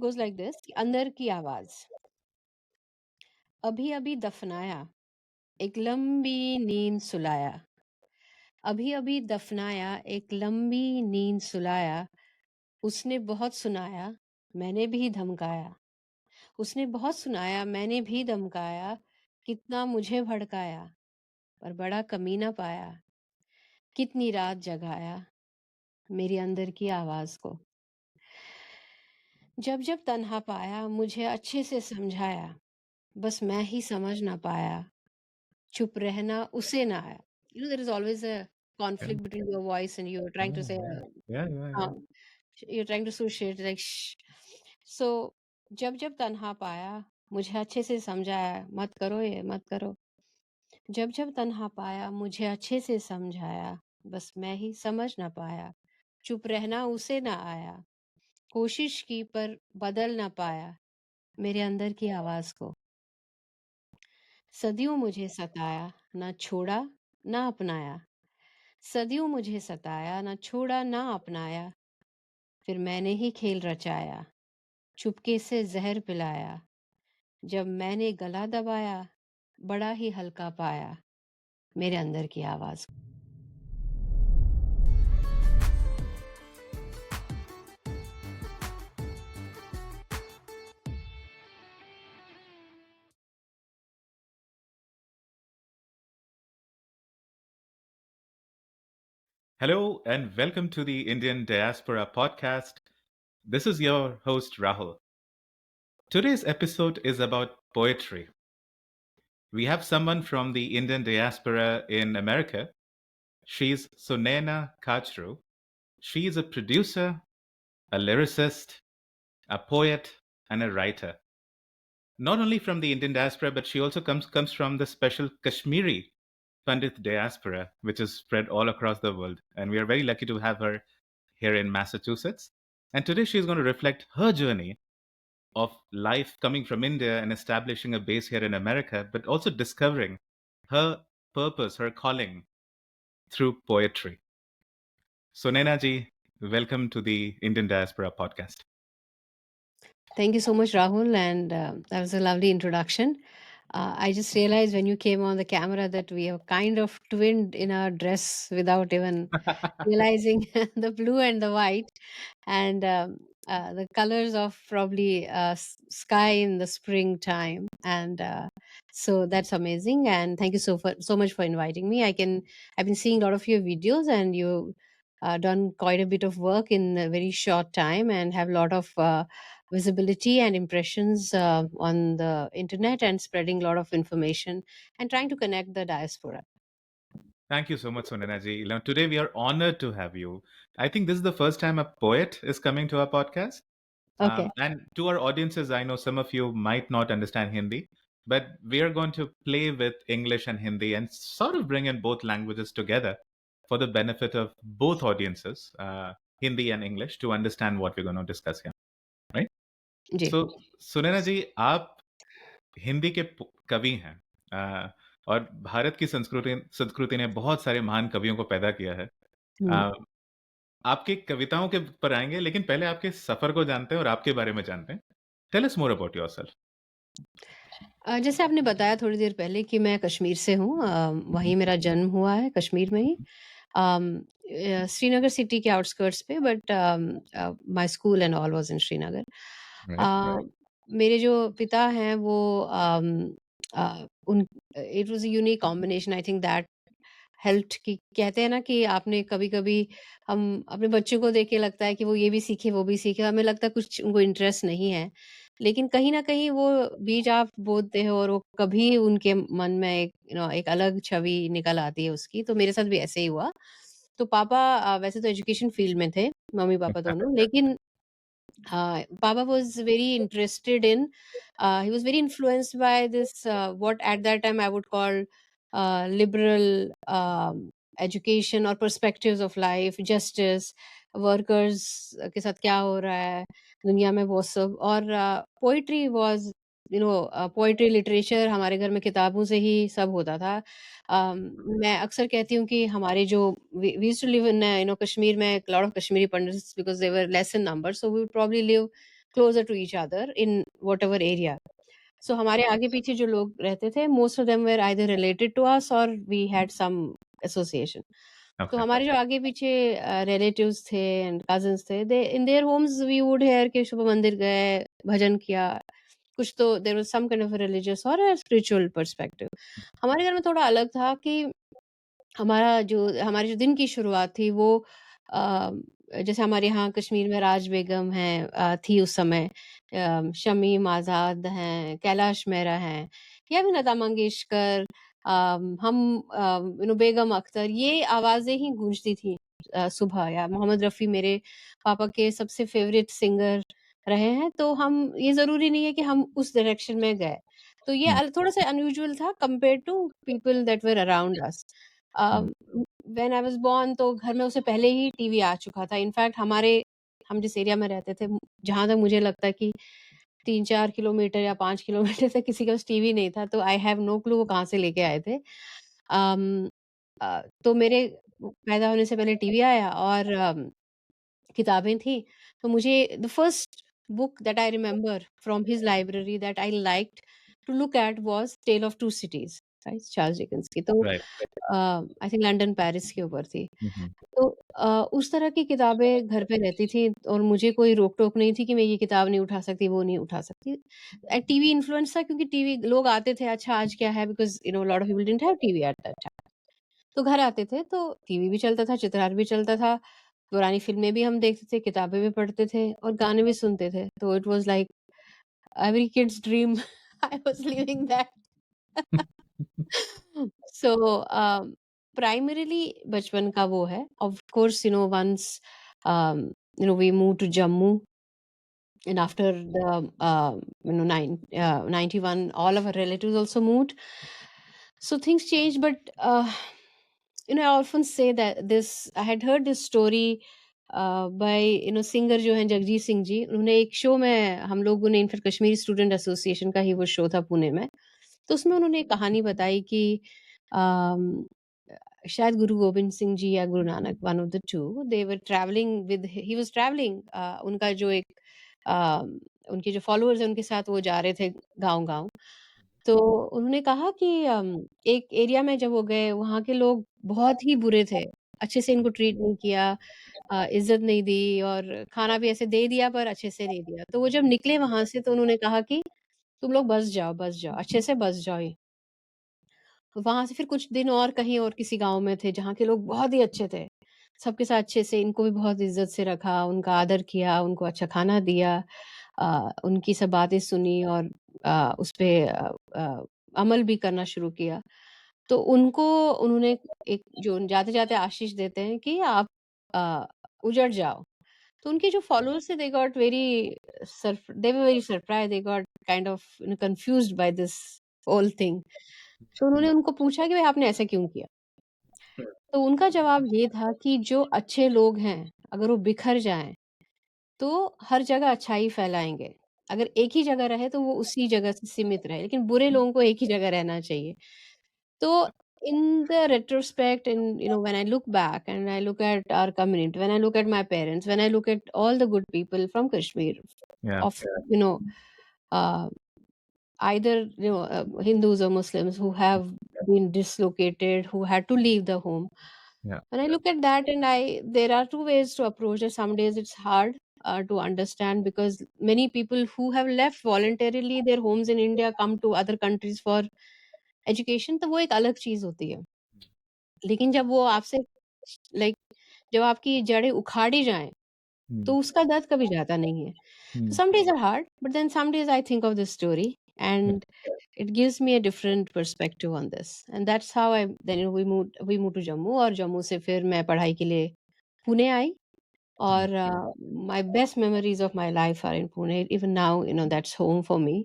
goes like this कि अंदर की आवाज। अभी अभी दफनाया, एक लंबी नींद सुलाया। अभी अभी दफनाया, एक लंबी नींद सुलाया। उसने बहुत सुनाया, मैंने भी धमकाया। उसने बहुत सुनाया, मैंने भी धमकाया। कितना मुझे भड़काया, पर बड़ा कमीना पाया। कितनी रात जगाया, मेरी अंदर की आवाज को। जब जब तन्हा पाया, मुझे अच्छे से समझाया। बस मैं ही समझ ना पाया। चुप रहना उसे ना आया। There is always a Yeah, conflict between your voice and you're trying to say, yeah, yeah, yeah, yeah. um, you're trying to associate like shh. So जब जब तन्हा पाया, मुझे अच्छे से समझाया, मत करो ये, मत करो। जब जब तन्हा पाया, मुझे अच्छे से समझाया, बस मैं ही समझ ना पाया। चुप रहना उसे ना आया। कोशिश की पर बदल ना पाया मेरे अंदर की आवाज को। सदियों मुझे सताया, ना छोड़ा, ना अपनाया। सदियों मुझे सताया, ना छोड़ा, ना अपनाया। फिर मैंने ही खेल रचाया, चुपके से जहर पिलाया। जब मैंने गला दबाया, बड़ा ही हल्का पाया मेरे अंदर की आवाज। Hello and welcome to the Indian Diaspora Podcast. This is your host, Rahul. Today's episode is about poetry. We have someone from the Indian diaspora in America. She's Sunena Kachru. She is a producer, a lyricist, a poet, and a writer. Not only from the Indian diaspora, but she also comes from the special Kashmiri Pandit diaspora, which is spread all across the world. And we are very lucky to have her here in Massachusetts. And today she's going to reflect her journey of life coming from India and establishing a base here in America, but also discovering her purpose, her calling through poetry. So, Naina ji, welcome to the Indian Diaspora Podcast. Thank you so much, Rahul, and that was a lovely introduction. I just realized when you came on the camera that we have kind of twinned in our dress without even realizing the blue and the white, and the colors of probably sky in the springtime. And so that's amazing. And thank you so much for inviting me. I've been seeing a lot of your videos, and you done quite a bit of work in a very short time, and have a lot of visibility and impressions on the internet, and spreading a lot of information and trying to connect the diaspora. Thank you so much, Sonena ji. Now, today we are honored to have you. I think this is the first time a poet is coming to our podcast. Okay. And to our audiences, I know some of you might not understand Hindi, but we are going to play with English and Hindi and sort of bring in both languages together for the benefit of both audiences, Hindi and English, to understand what we're going to discuss here. Right? Ji. So, Sunaina जी, आप हिंदी के कवि हैं, और भारत की संस्कृति संस्कृति ने बहुत सारे महान कवियों को पैदा किया है। हम्म। अ, आपकी कविताओं के पर आएंगे, लेकिन पहले आपके सफर को जानते हैं और आपके बारे में जानते हैं। Tell us more about yourself. जैसे आपने बताया थोड़ी देर पहले कि मैं कश्मीर से हूँ, वहीं मेरा जन्म हुआ है, कश्मीर में ही। श्रीनगर सिटी के आउटस्कर्ट्स पे, but my school and all was in Srinagar. Right. Uh, मेरे जो पिता हैं वो उन it was a unique combination, I think that helped. कि कहते हैं ना कि आपने कभी-कभी हम अपने बच्चों को देख के लगता है कि वो ये भी सीखे, वो भी सीखे, हमें लगता है कुछ उनको इंटरेस्ट नहीं है। लेकिन कहीं न कहीं वो बीज आप बोते हो और वो कभी उनके मन में एक एक अलग छवि निकल आती है उसकी, तो मेरे साथ भी ऐसे ही हुआ। तो पापा वैसे तो एजुकेशन फील्ड में थे, मम्मी-पापा दोनों, लेकिन Baba was very interested in, he was very influenced by this, what at that time I would call liberal education or perspectives of life, justice, workers के साथ क्या हो रहा है दुनिया में, वो सब। और पोइट्री वाज पोइट्री लिटरेचर हमारे घर में किताबों से ही सब होता था। मैं अक्सर कहती हूँ कि हमारे जो we used to live in Kashmir में, lot of Kashmiri Pandits, because they were less in number, so we would probably live closer to each other in whatever area. So हमारे आगे-पीछे जो लोग रहते थे, most of them were either related to us और we had some association. तो Okay. हमारे जो आगे-पीछे रिलेटिव्स थे एंड कज़िन्स थे, they in their homes we would hear कि सुबह मंदिर गए, भजन किया, कुछ तो there was some kind of a religious और अ स्पिरिचुअल पर्सपेक्टिव। हमारे घर में थोड़ा अलग था कि हमारी जो दिन की शुरुआत थी वो अ, जैसे हमारे यहाँ कश्मीर में राज बेगम हैं थी उस समय शमीम आज़ाद हैं, कैलाश मेहरा हैं या भी लता मंगेशकर बेगम अख्तर ये आवाज़ें ही गूंजती थी सुबह या मोहम्मद रफ़ी मेरे पापा के सबसे फ़ेवरेट सिंगर रहे हैं, तो हम ये ज़रूरी नहीं है कि हम उस डायरेक्शन में गए। तो ये Hmm. थोड़ा-सा अनयूजुअल था compared to people that were around us. Hmm. When I was born तो घर में उससे पहले ही टीवी आ चुका था। इनफैक्ट हम जिस एरिया में रहते थे, जहाँ तक मुझे लगता है कि 3-4 किलोमीटर या 5 किलोमीटर तक किसी के पास टीवी नहीं था, तो आई हैव नो क्लू वो कहाँ से लेके आए थे। अम, तो मेरे पैदा होने से पहले टीवी आया और किताबें थी, तो मुझे the first book that I remember from his library that I liked to look at was tale of two cities, right? Charles Dickens की। तो Right. I think London, Paris के ऊपर थी। Mhm. तो उस तरह की किताबें घर पे रहती थी और मुझे कोई रोक-टोक नहीं थी कि मैं ये किताब नहीं उठा सकती, वो नहीं उठा सकती। टीवी इन्फ्लुएंस था क्योंकि टीवी लोग आते थे, अच्छा आज क्या है because lot of people didn't have TV at that time. तो घर आते थे तो टीवी भी चलता था, चित्रहार भी चलता था, पुरानी फ़िल्में भी हम देखते थे, किताबें भी पढ़ते थे और गाने भी सुनते थे। तो it was like every kids dream I was living that. So primarily बचपन का वो है। Of course once we move to Jammu and after the 91 all of our relatives also moved, so things changed. But I often say that this I had heard this story by singer जो हैं जगजीत सिंह जी, उन्होंने एक show में हम लोगों ने in fact Kashmiri student association का ही वो शो था पुणे में, तो उसमें उन्होंने एक कहानी बताई कि अम, शायद गुरु गोबिंद सिंह जी या Guru Nanak one of the two they were travelling with he was travelling उनका जो एक अ, उनके जो फॉलोअर्स हैं उनके साथ वो जा रहे थे गाँव-गाँव। तो उन्होंने कहा कि एक एरिया में जब वो गए वहाँ के लोग बहुत ही बुरे थे। अच्छे से इनको ट्रीट नहीं किया इज़्ज़त नहीं दी और खाना भी ऐसे दे दिया पर अच्छे से नहीं दिया। तो वो जब निकले वहाँ से तो उन्होंने कहा कि तुम लोग बस जाओ, अच्छे से बस जाओ। वहाँ से फिर कुछ दिन और कहीं और किसी गाँव में थे जहाँ के लोग बहुत ही अच्छे थे। सबके साथ अच्छे से इनको भी बहुत इज़्ज़त से रखा, उनका आदर किया, उनको अच्छा खाना दिया उनकी सब बातें सुनी और उसपे अमल भी करना शुरू किया। तो उनको उन्होंने एक जो जाते-जाते आशीष देते हैं कि आप अ, उजड़ जाओ। तो उनके जो फॉलोअर्स थे they were very surprised they got kind of confused by this whole thing. तो उन्होंने उनको पूछा कि भाई आपने ऐसा क्यों किया? तो उनका जवाब ये था कि जो अच्छे लोग हैं, अगर वो बिखर जाएँ, तो हर जगह अच्छाई फैलाएँगे। अगर एक ही जगह रहे, तो वो उसी जगह से सीमित रहे, लेकिन बुरे लोगों को एक ही जगह रहना चाहिए। So, in the retrospect, and when I look back and I look at our community, when I look at my parents, when I look at all the good people from Kashmir, Yeah. of uh, either Hindus or Muslims who have been dislocated, who had to leave the home. Yeah. When I look at that, and there are two ways to approach it. Some days it's hard to understand because many people who have left voluntarily their homes in India come to other countries for education तो वो एक अलग चीज़ होती है। लेकिन जब वो आपसे लाइक जब आपकी जड़ें उखाड़ी जाएँ, Hmm. तो उसका दर्द कभी जाता नहीं है। So Hmm. some days are hard, but then some days I think of this story Yeah. and it gives me a different perspective on this. And that's how I then we moved to Jammu और जम्मू से फिर मैं पढ़ाई के लिए पुणे आई Hmm. और my best memories of my life are in Pune. Even now, that's home for me.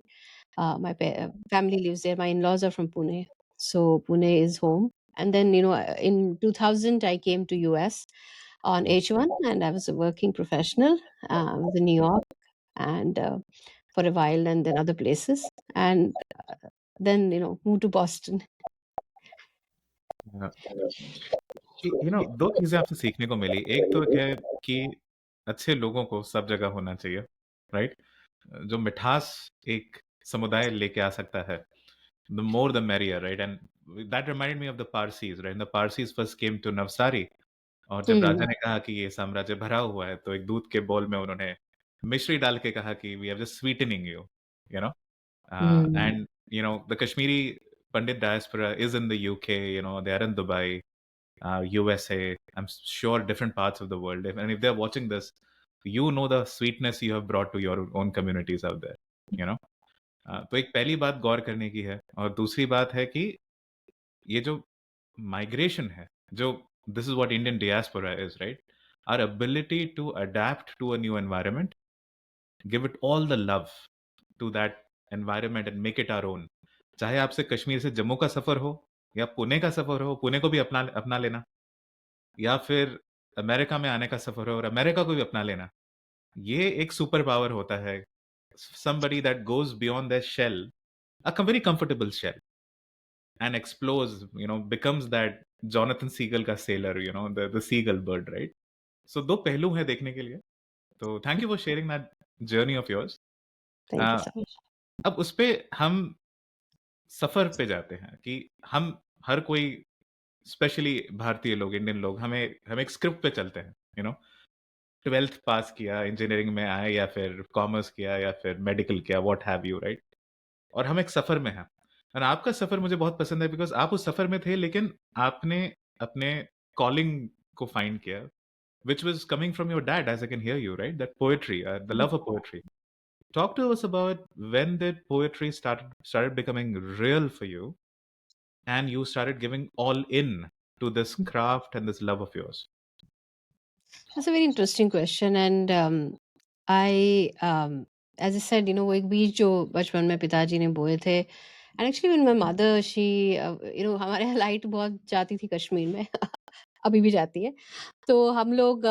Family lives there. My in-laws are from Pune, so Pune is home. And then in 2000 I came to US on H1, and I was a working professional. I was in New York and for a while, and then other places, and then moved to Boston. Yeah. दो चीजें आपसे सीखने को मिली। एक तो है कि अच्छे लोगों को सब जगह होना चाहिए, राइट? जो मिठास एक समुदाय लेके आ सकता है, the more the merrier, right? And that reminded me of the Parsis, right? The Parsis first came to Navsari, और जब राजा हुँ, ने कहा कि ये साम्राज्य भरा हुआ है, तो एक दूध के बोल में उन्होंने मिश्री डाल के कहा कि we are just sweetening you, you know? हुँ, And the Kashmiri Pandit diaspora is in the UK. They are in Dubai, USA. I'm sure different parts of the world. And if they're watching this, the sweetness you have brought to your own communities out there. You know. तो एक पहली बात गौर करने की है, और दूसरी बात है कि ये जो माइग्रेशन है, जो this is what Indian diaspora is, right? Our ability to adapt to a new environment, give it all the love to that environment and make it our own. चाहे आपसे कश्मीर से जम्मू का सफर हो, या पुणे का सफर हो, पुणे को भी अपना अपना लेना, या फिर अमेरिका में आने का सफर हो और अमेरिका को भी अपना लेना, ये एक सुपर पावर होता है। somebody that goes beyond their shell, a very comfortable shell, and explores, becomes that Jonathan Seagull का sailor, the seagull bird, right? So दो पहलू हैं देखने के लिए। तो thank you for sharing that journey of yours. Thank you so much. अब उस पे हम सफर पे जाते हैं कि हम हर कोई, स्पेशली भारतीय लोग, इंडियन लोग, हम एक स्क्रिप्ट पे चलते हैं, 12th पास किया, इंजीनियरिंग में आए, या फिर कॉमर्स किया, या फिर मेडिकल किया, व्हाट हैव यू, राइट? और हम एक सफर में हैं। और आपका सफर मुझे बहुत पसंद है, बिकॉज़ आप उस सफर में थे, लेकिन आपने अपने कॉलिंग को फाइंड किया, which was coming from your dad, as I can hear you, right? That poetry, the love of poetry. Talk to us about when did poetry started becoming real for you, and you started giving all in to this craft and this love of yours. That's a very interesting question and I as I said, वो एक बीज जो बचपन में पिताजी ने बोए थे and actually when my mother she हमारे यहाँ लाइट बहुत जाती थी कश्मीर में अभी भी जाती है। तो हम लोग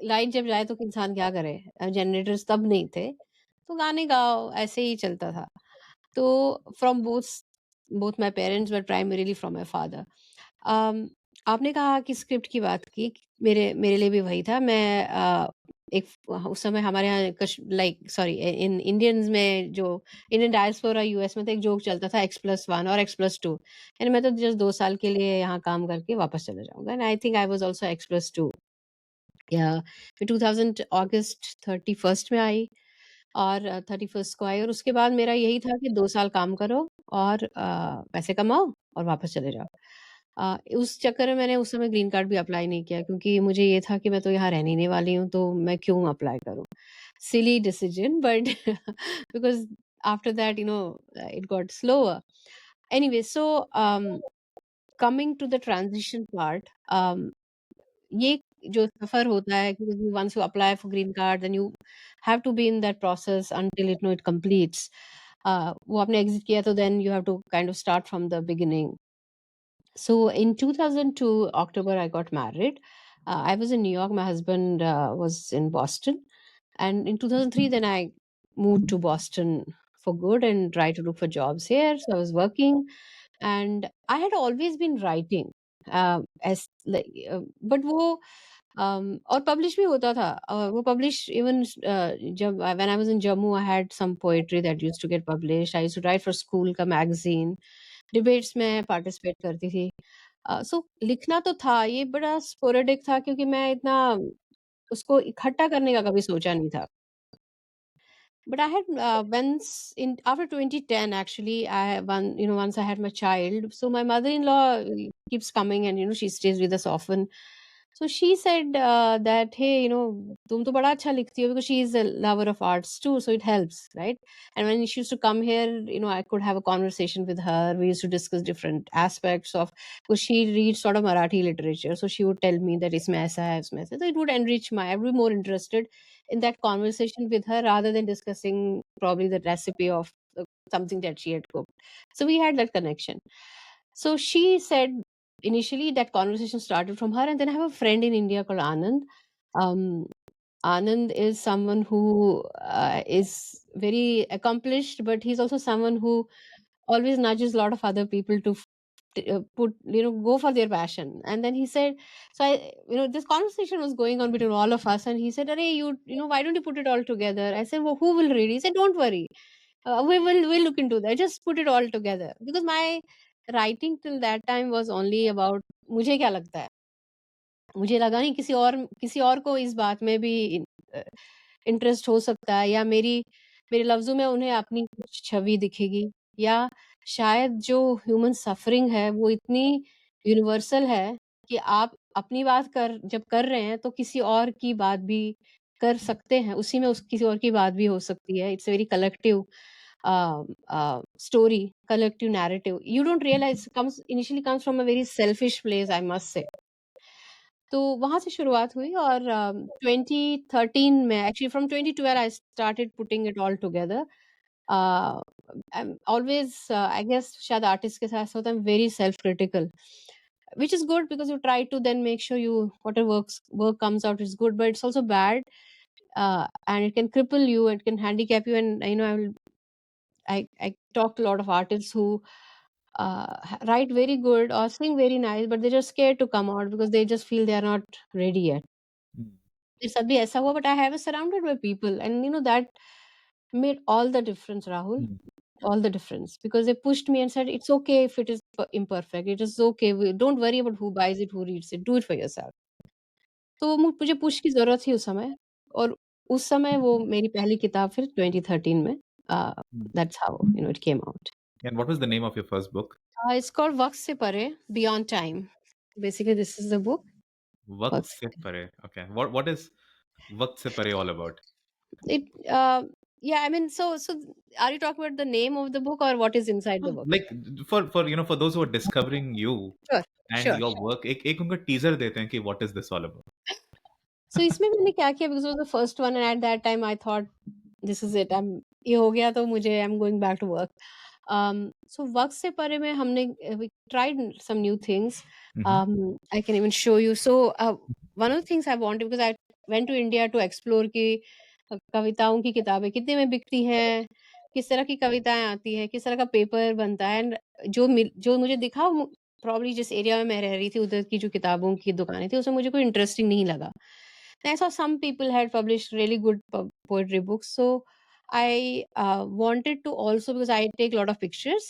लाइट जब जाए तो इंसान क्या करे? जनरेटर्स तब नहीं थे, तो गाने गाओ ऐसे ही चलता था। तो from both my parents but primarily from my father. Um, आपने कहा कि स्क्रिप्ट की बात की, मेरे मेरे लिए भी वही था। मैं एक उस समय हमारे यहाँ लाइक सॉरी इन इंडियंस में जो इंडियन डायस्पोरा यूएस में तो एक जोक चलता था X+1 और X+2 यानी मैं तो जस्ट 2 साल के लिए यहाँ काम करके वापस चले जाऊँगा and I think I was also X+2 या फिर 2000 अगस्त 31st में आई और 31st को आई और उसके बाद मेरा यही था कि 2 साल काम करो और पैसे कमाओ और वापस चले जाओ। उस चक्कर में मैंने उस समय ग्रीन कार्ड भी अप्लाई नहीं किया क्योंकि मुझे ये था कि मैं तो यहाँ रहने नहीं वाली हूँ, तो मैं क्यों अप्लाई करूँ? Silly decision but because after that it got slower. Anyway so coming to the transition part ये जो सफ़र होता है क्योंकि once you apply for green card then you have to be in that process until it completes. वो आपने exit किया तो then you have to kind of start from the beginning. So in 2002 October, I got married. I was in New York. My husband was in Boston, and in 2003, then I moved to Boston for good and tried to look for jobs here. So I was working, and I had always been writing. As like, but वो और publish भी होता था वो publish even जब when I was in Jammu I had some poetry that used to get published I used to write for school का magazine debates में participate करती थी। सो लिखना तो था, ये बड़ा स्पोरेडिक था क्योंकि मैं इतना उसको इकट्ठा करने का कभी सोचा नहीं था। But I had once in after 2010 actually I one once I had my child. So my mother-in-law keeps coming and she stays with us often. So she said that hey तुम तो बड़ा अच्छा लिखती हो because she is a lover of arts too so it helps right. And when she used to come here I could have a conversation with her. We used to discuss different aspects of because she reads sort of Marathi literature so she would tell me that इसमें ऐसा है इसमें ऐसा है. So it would enrich my I would be more interested in that conversation with her rather than discussing probably the recipe of something that she had cooked. So we had that connection. So she said initially that conversation started from her, and then I have a friend in India called Anand. Um, Anand is someone who is very accomplished, but he's also someone who always nudges a lot of other people to put, go for their passion. And then he said, so this conversation was going on between all of us, and he said, "Arey, why don't you put it all together?" I said, "Well, who will read?" He said, "Don't worry, we'll look into that. Just put it all together." Because my writing till that time was only about मुझे क्या लगता है, मुझे लगा नहीं किसी और को इस बात में भी इंटरेस्ट हो सकता है, या मेरे लफ्ज़ों में उन्हें अपनी कुछ छवि दिखेगी, या शायद जो ह्यूमन सफरिंग है वो इतनी यूनिवर्सल है कि आप अपनी बात जब कर रहे हैं तो किसी और की बात भी कर सकते हैं, उसी में उस किसी और की बात भी हो सकती है। It's a very collective story, collective narrative. You don't realize initially comes from a very selfish place, I must say. तो वहाँ से शुरुआत हुई, और 2013 में, actually from 2012 I started putting it all together. I am always, I guess शायद artist के साथ होता है, very self critical, which is good because you try to then make sure you whatever work comes out is good, but it's also bad, and it can cripple you, it can handicap you. And I talk to a lot of artists who write very good or sing very nice, but they're just scared to come out because they just feel they are not ready yet. Mm. मेरे साथ भी ऐसा हुआ, but I have surrounded by people, and that made all the difference, Rahul. Mm. All the difference, because they pushed me and said it's okay if it is imperfect. It is okay. Don't worry about who buys it, who reads it. Do it for yourself. तो मुझे push की ज़रूरत थी उस समय, और उस समय वो मेरी पहली किताब फिर 2013 में, Mm. That's how it came out. And what was the name of your first book? It's called वक्त से परे, beyond time. Basically this is the book, Waqt वक्त से se pare. Okay. What is Waqt se pare all about? it yeah, I mean, so are you talking about the name of the book or what is inside the book? Like for for those who are discovering you Sure, and sure, your sure. work, एक उनका teaser देते हैं कि what is this all about? सो इसमें मैंने क्या किया, because it was the first one, and at that time I thought this is it, ये हो गया तो मुझे I am going back to work. So वक़्त से परे में हमने we tried some new things. Mhm. I can even show you. So one of the things I wanted, because I went to India to explore कि कविताओं की किताबें कितने में बिकती हैं, किस तरह की कविताएँ आती हैं, किस तरह का पेपर बनता है, एंड जो मुझे दिखा, प्रॉब्ली जिस एरिया में मैं रह रही थी, उधर की जो किताबों की दुकानें थी, उसमें मुझे कोई इंटरेस्टिंग नहीं लगा। I saw some people had published really good poetry books, so I wanted to also, because I take a lot of pictures.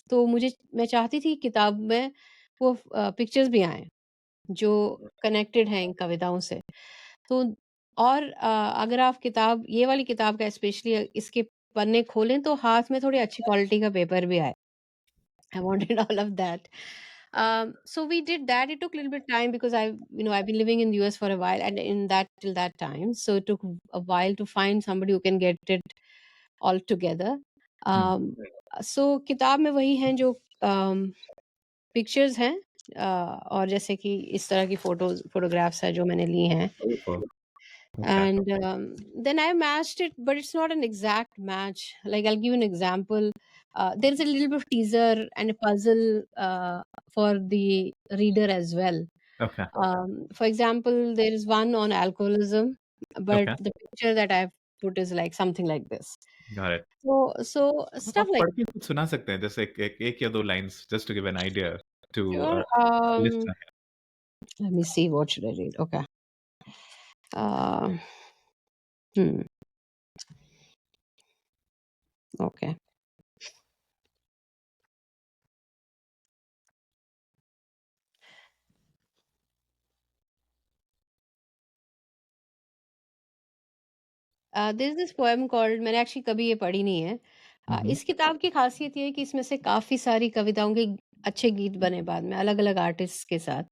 तो मैं चाहती थी किताब में वो पिक्चर्स भी आएँ जो कनेक्टेड हैं इन कविताओं से। तो और अगर आप ये वाली किताब का स्पेशली इसके पन्ने खोलें तो हाथ में थोड़ी अच्छी क्वालिटी का पेपर भी आए। I wanted all of that. So we did that. It took a little bit time because I've been living in the US for a while, and in that till that time, so it took a while to find somebody who can get it all together. Mm. Um, so किताब में वही हैं जो pictures हैं, और जैसे कि इस तरह की फोटोग्राफ्स हैं जो मैंने ली हैं, Wonderful. Okay. and then I matched it, but it's not an exact match. Like, I'll give you an example. There's a little bit of teaser and a puzzle for the reader as well. Okay. For example, there is one on alcoholism, but Okay. the picture that I've put is like something like this. Got it. So stuff आप like पढ़ के कुछ सुना सकते हैं जैसे एक या दो lines just to give an idea to sure. listener. Let me see. What should I read? Okay. Uh, hmm. Okay. This this poem called, मैंने एक्चुअली कभी ये पढ़ी नहीं है। Mhm. इस किताब की खासियत ये है कि इसमें से काफ़ी सारी कविताओं के अच्छे गीत बने बाद में अलग-अलग आर्टिस्ट्स के साथ।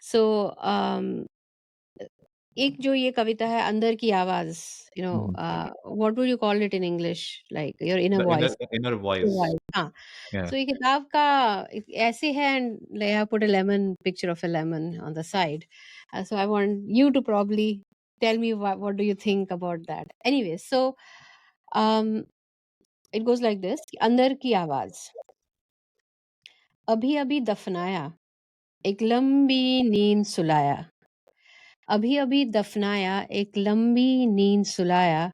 सो एक जो ये कविता है, अंदर की आवाज़, Mhm. What would you call it in English, like your inner The voice. inner voice. Right, हाँ। Yeah. सो ये किताब का ऐसे है, and I have put a lemon, picture of a lemon on the side. So I want you to probably tell me what do you think about that. Anyway, so it goes like this, अंदर की आवाज़। अभी-अभी दफनाया, एक लंबी नींद सुलाया। अभी-अभी दफनाया, एक लंबी नींद सुलाया।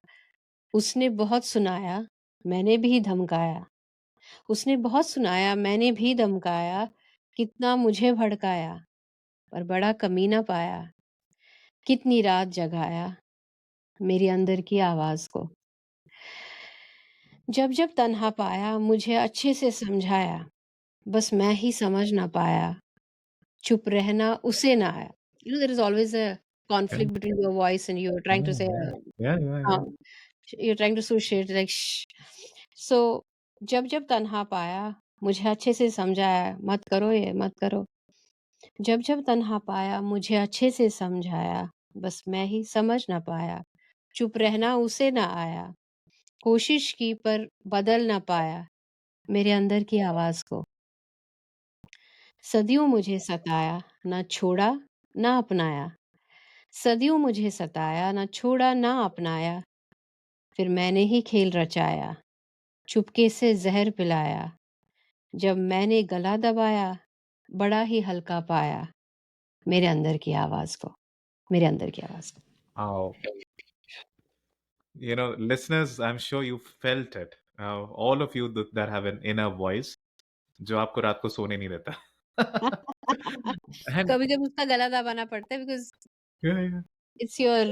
उसने बहुत सुनाया, मैंने भी धमकाया। उसने बहुत सुनाया, मैंने भी धमकाया, कितना मुझे भड़काया, पर बड़ा कमीना पाया, कितनी रात जगाया, मेरी अंदर की आवाज़ को। जब-जब तन्हा पाया, मुझे अच्छे से समझाया, बस मैं ही समझ ना पाया, चुप रहना उसे ना आया। You know, there is always a Yeah, conflict between your voice and you're trying to yeah, say, yeah, yeah, yeah, yeah. um, you're trying to associate like shh. So जब-जब तन्हा पाया, मुझे अच्छे से समझाया, मत करो ये, मत करो। जब-जब तन्हा पाया, मुझे अच्छे से समझाया, बस मैं ही समझ ना पाया, चुप रहना उसे ना आया, कोशिश की पर बदल ना पाया, मेरे अंदर की आवाज़ को। सदियों मुझे सताया, ना छोड़ा, ना अपनाया। सदियों मुझे सताया, ना छोड़ा, ना अपनाया। फिर मैंने ही खेल रचाया, चुपके से ज़हर पिलाया। जब मैंने गला दबाया, बड़ा ही हल्का पाया, मेरे अंदर की आवाज़ को, मेरे अंदर की आवाज़ को। Wow. Listeners, I'm sure you felt it. All of you that have an inner voice, जो आपको रात को सोने नहीं देता. And कभी-कभी उसका गला दबाना पड़ता है because yeah, yeah, it's your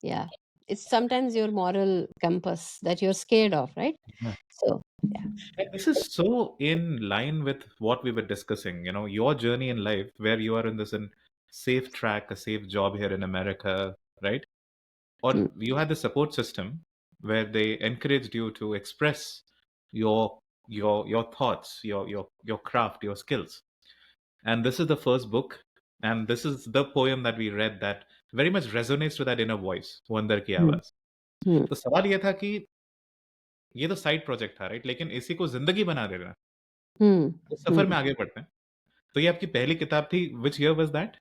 yeah, it's sometimes your moral compass that you're scared of, right? yeah. So, yeah. And this is so in line with what we were discussing. Your journey in life, where you are in this safe track, a safe job here in America, right? Or Mm, you had the support system where they encouraged you to express your thoughts, your craft, your skills. And this is the first book, and this is the poem that we read that very much resonates with that inner voice, वो अंदर की mm, आवाज. mm, तो सवाल ये था कि ये तो साइड प्रोजेक्ट था, राइट? लेकिन इसी को जिंदगी बना देना, mm, उस सफर में mm. आगे बढ़ते हैं. तो ये आपकी पहली किताब थी. Which year was that?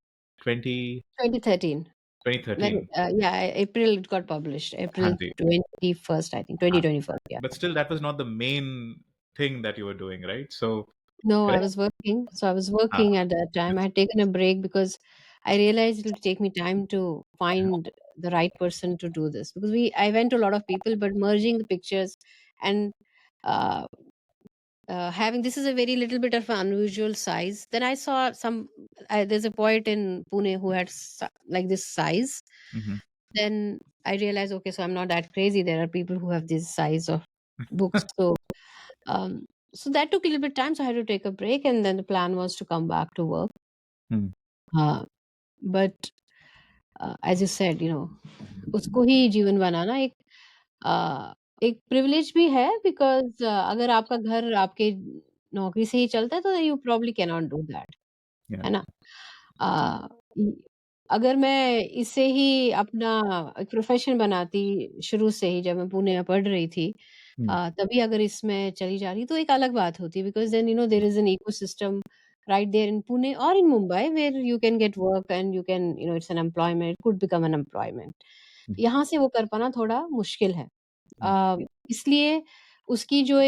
20 2013. When, 2013. yeah, April it got published. हाँ April जी. 21st, I think. हाँ. 2021, yeah. But still that was not the main thing that you were doing, right? So No, I correct. was working. So I was हाँ. working at that time. I had taken a break because I realized it will take me time to find the right person to do this. Because I went to a lot of people, but merging the pictures and uh, having this is a very little bit of an unusual size. Then I saw there's a poet in Pune who had like this size. Mhm. Then I realized, okay, so I'm not that crazy. There are people who have this size of books. Um, so that took a little bit time. So I had to take a break, and then the plan was to come back to work. Hmm. Uh, but as you said, उसको ही जीवन बनाना एक privilege भी है because अगर आपका घर आपके नौकरी से ही चलता है तो you probably can not do that, Yeah. है ना? अ, इ अगर मैं इसे ही अपना एक प्रोफ़ेशन बनाती शुरू से ही जब मैं पुणे में पढ़ रही थी Hmm. तभी अगर इसमें चली जा रही तो एक अलग बात होती because then there is an ecosystem right there in Pune or in Mumbai where you can get work and you can it's an employment, it could become an employment. Hmm. यहाँ से वो कर पाना थोड़ा मुश्किल है। Hmm. इसलिए उसकी जो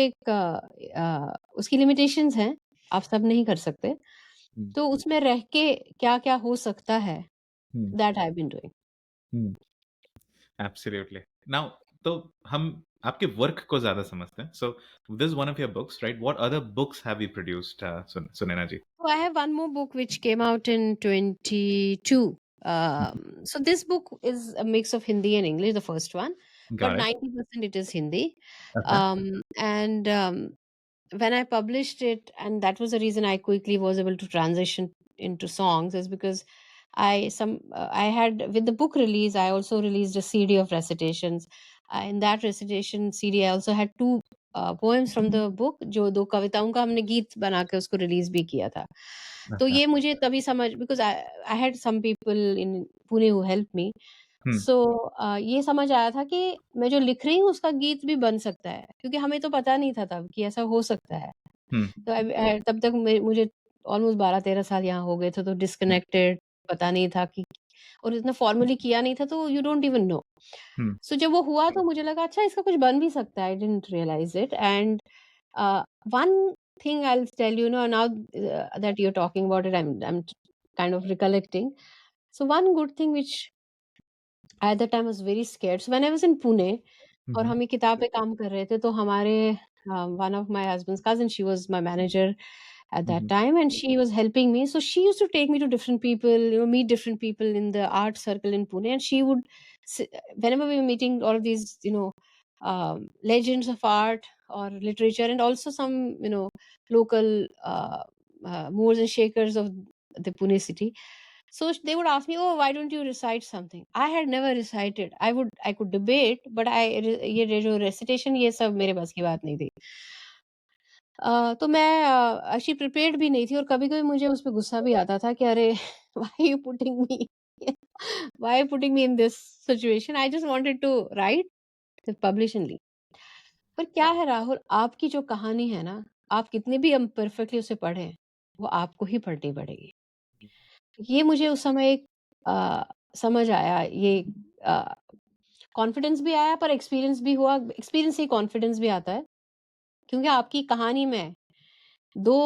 उसकी लिमिटेशंस हैं, आप सब नहीं कर सकते। Hmm. तो उसमें रह के क्या-क्या हो सकता है, Hmm. That I have been doing. Hmm. Absolutely. Now, तो हम आपके वर्क को ज्यादा समझते हैं. So this is one of your books, right? What other books have you produced, Sunena ji? So I have one more book which came out in 22. So this book is a mix of Hindi and English, the first one, but Got it. 90% it is Hindi. Okay. And when I published it, and that was the reason I quickly was able to transition into songs, is because I had with the book release, I also released a CD of recitations. In that recitation CD, I also had two poems from the book, जो दो कविताओं का हमने गीत बना के उसको release भी किया था। तो Okay. ये मुझे तभी समझ because I had some people in Pune who helped me. Hmm. So ये समझ आया था कि मैं जो लिख रही हूँ उसका गीत भी बन सकता है, क्योंकि हमें तो पता नहीं था तब कि ऐसा हो सकता है। Hmm. तो तब तक मुझे ऑलमोस्ट 12-13 साल यहाँ हो गए थे, तो डिस्कनेक्टेड पता नहीं था कि और इतना फॉर्मली किया नहीं था तो you don't even know. Hmm. सो जब वो हुआ तो मुझे लगा अच्छा इसका कुछ बन भी सकता है, I didn't realise it and one thing I'll tell you now that you're talking about it, I'm kind of recollecting. So one good thing which at that time I was very scared. So when I was in Pune और Mhm. हम ये किताब पे काम कर रहे थे तो हमारे one of my husband's cousins. She was my manager at that Mhm. time, and she was helping me. So she used to take me to different people, meet different people in the art circle in Pune, and she would, whenever we were meeting all of these, legends of art or literature, and also some, local movers and shakers of the Pune city. So they would ask me, "Oh, why don't you recite something?" I had never recited. I could debate, but ये जो recitation ये सब मेरे बस की बात नहीं थी। तो मैं एक्चुअली प्रिपेयर्ड भी नहीं थी, और कभी-कभी मुझे उस पे गुस्सा भी आता था कि अरे why you putting me why putting me in this situation, I just wanted to write, publish and leave. पर क्या है राहुल, आपकी जो कहानी है ना, आप कितने भी इम्परफेक्टली उसे पढ़ें, वो आपको ही पढ़नी पड़ेगी। ये मुझे उस समय एक समझ आया, ये अ, कॉन्फिडेंस भी आया, पर एक्सपीरियंस भी हुआ। एक्सपीरियंस से कॉन्फिडेंस भी आता है, क्योंकि आपकी कहानी में 2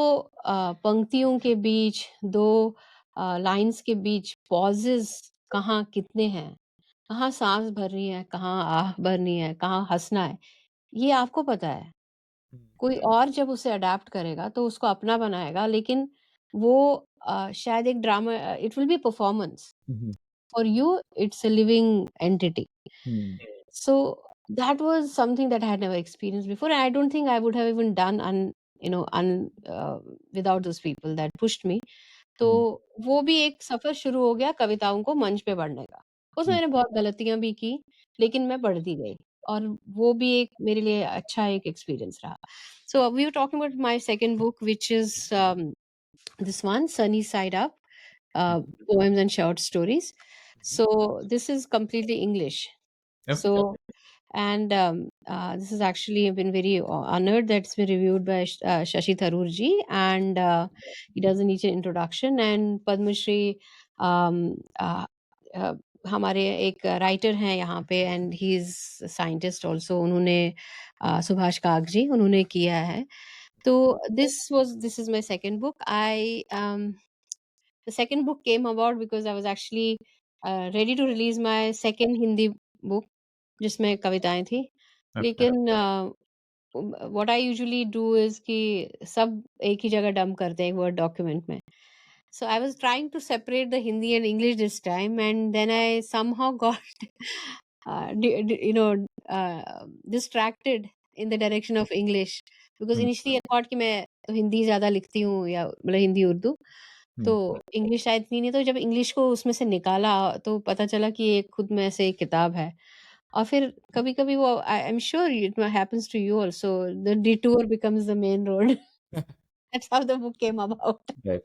पंक्तियों के बीच, 2 लाइन्स के बीच पॉजेज़ कहाँ कितने हैं, कहाँ साँस भरनी है, कहाँ आह भरनी है, कहाँ हँसना है, ये आपको पता है। कोई और जब उसे अडैप्ट करेगा तो उसको अपना बनाएगा, लेकिन वो शायद एक drama, it will be performance. Mhm. For you it's a living entity. Hmm. So that was something that I had never experienced before, and I don't think I would have even done without those people that pushed me. तो Hmm. वो भी एक सफ़र शुरू हो गया कविताओं को मंच पे पढ़ने का। उसमें Hmm. मैंने बहुत गलतियाँ भी की, लेकिन मैं पढ़ती गई, और वो भी एक मेरे लिए अच्छा एक एक्सपीरियंस रहा। So we were talking about my second book, which is this one, Sunny Side Up, poems and short stories. So this is completely English. Okay. So, and this has actually been very honored that it's been reviewed by Shashi Tharoor ji, and he does a neat introduction, and Padma Shri, um, uh, uh, हमारे एक writer हैं यहाँ पे, and he is scientist also, उन्होंने सुभाष काग जी उन्होंने किया है। तो this is my second book. I The second book came about because I was actually ready to release my second Hindi book, जिसमें कविताएँ थी। Okay. लेकिन what I usually do is कि सब एक ही जगह डंप करते हैं एक वर्ड डॉक्यूमेंट में। So I was trying to separate the Hindi and English this time, and then I somehow got, distracted in the direction of English, because Hmm. initially I thought कि मैं तो हिंदी ज़्यादा लिखती हूँ, या मतलब हिंदी उर्दू, तो Hmm. इंग्लिश शायद इतनी नहीं। तो जब इंग्लिश को उसमें से निकाला तो पता चला कि ये खुद में से एक किताब है। और फिर कभी-कभी वो, I am sure it happens to you also, the detour becomes the main road. That's how the book came about. Right.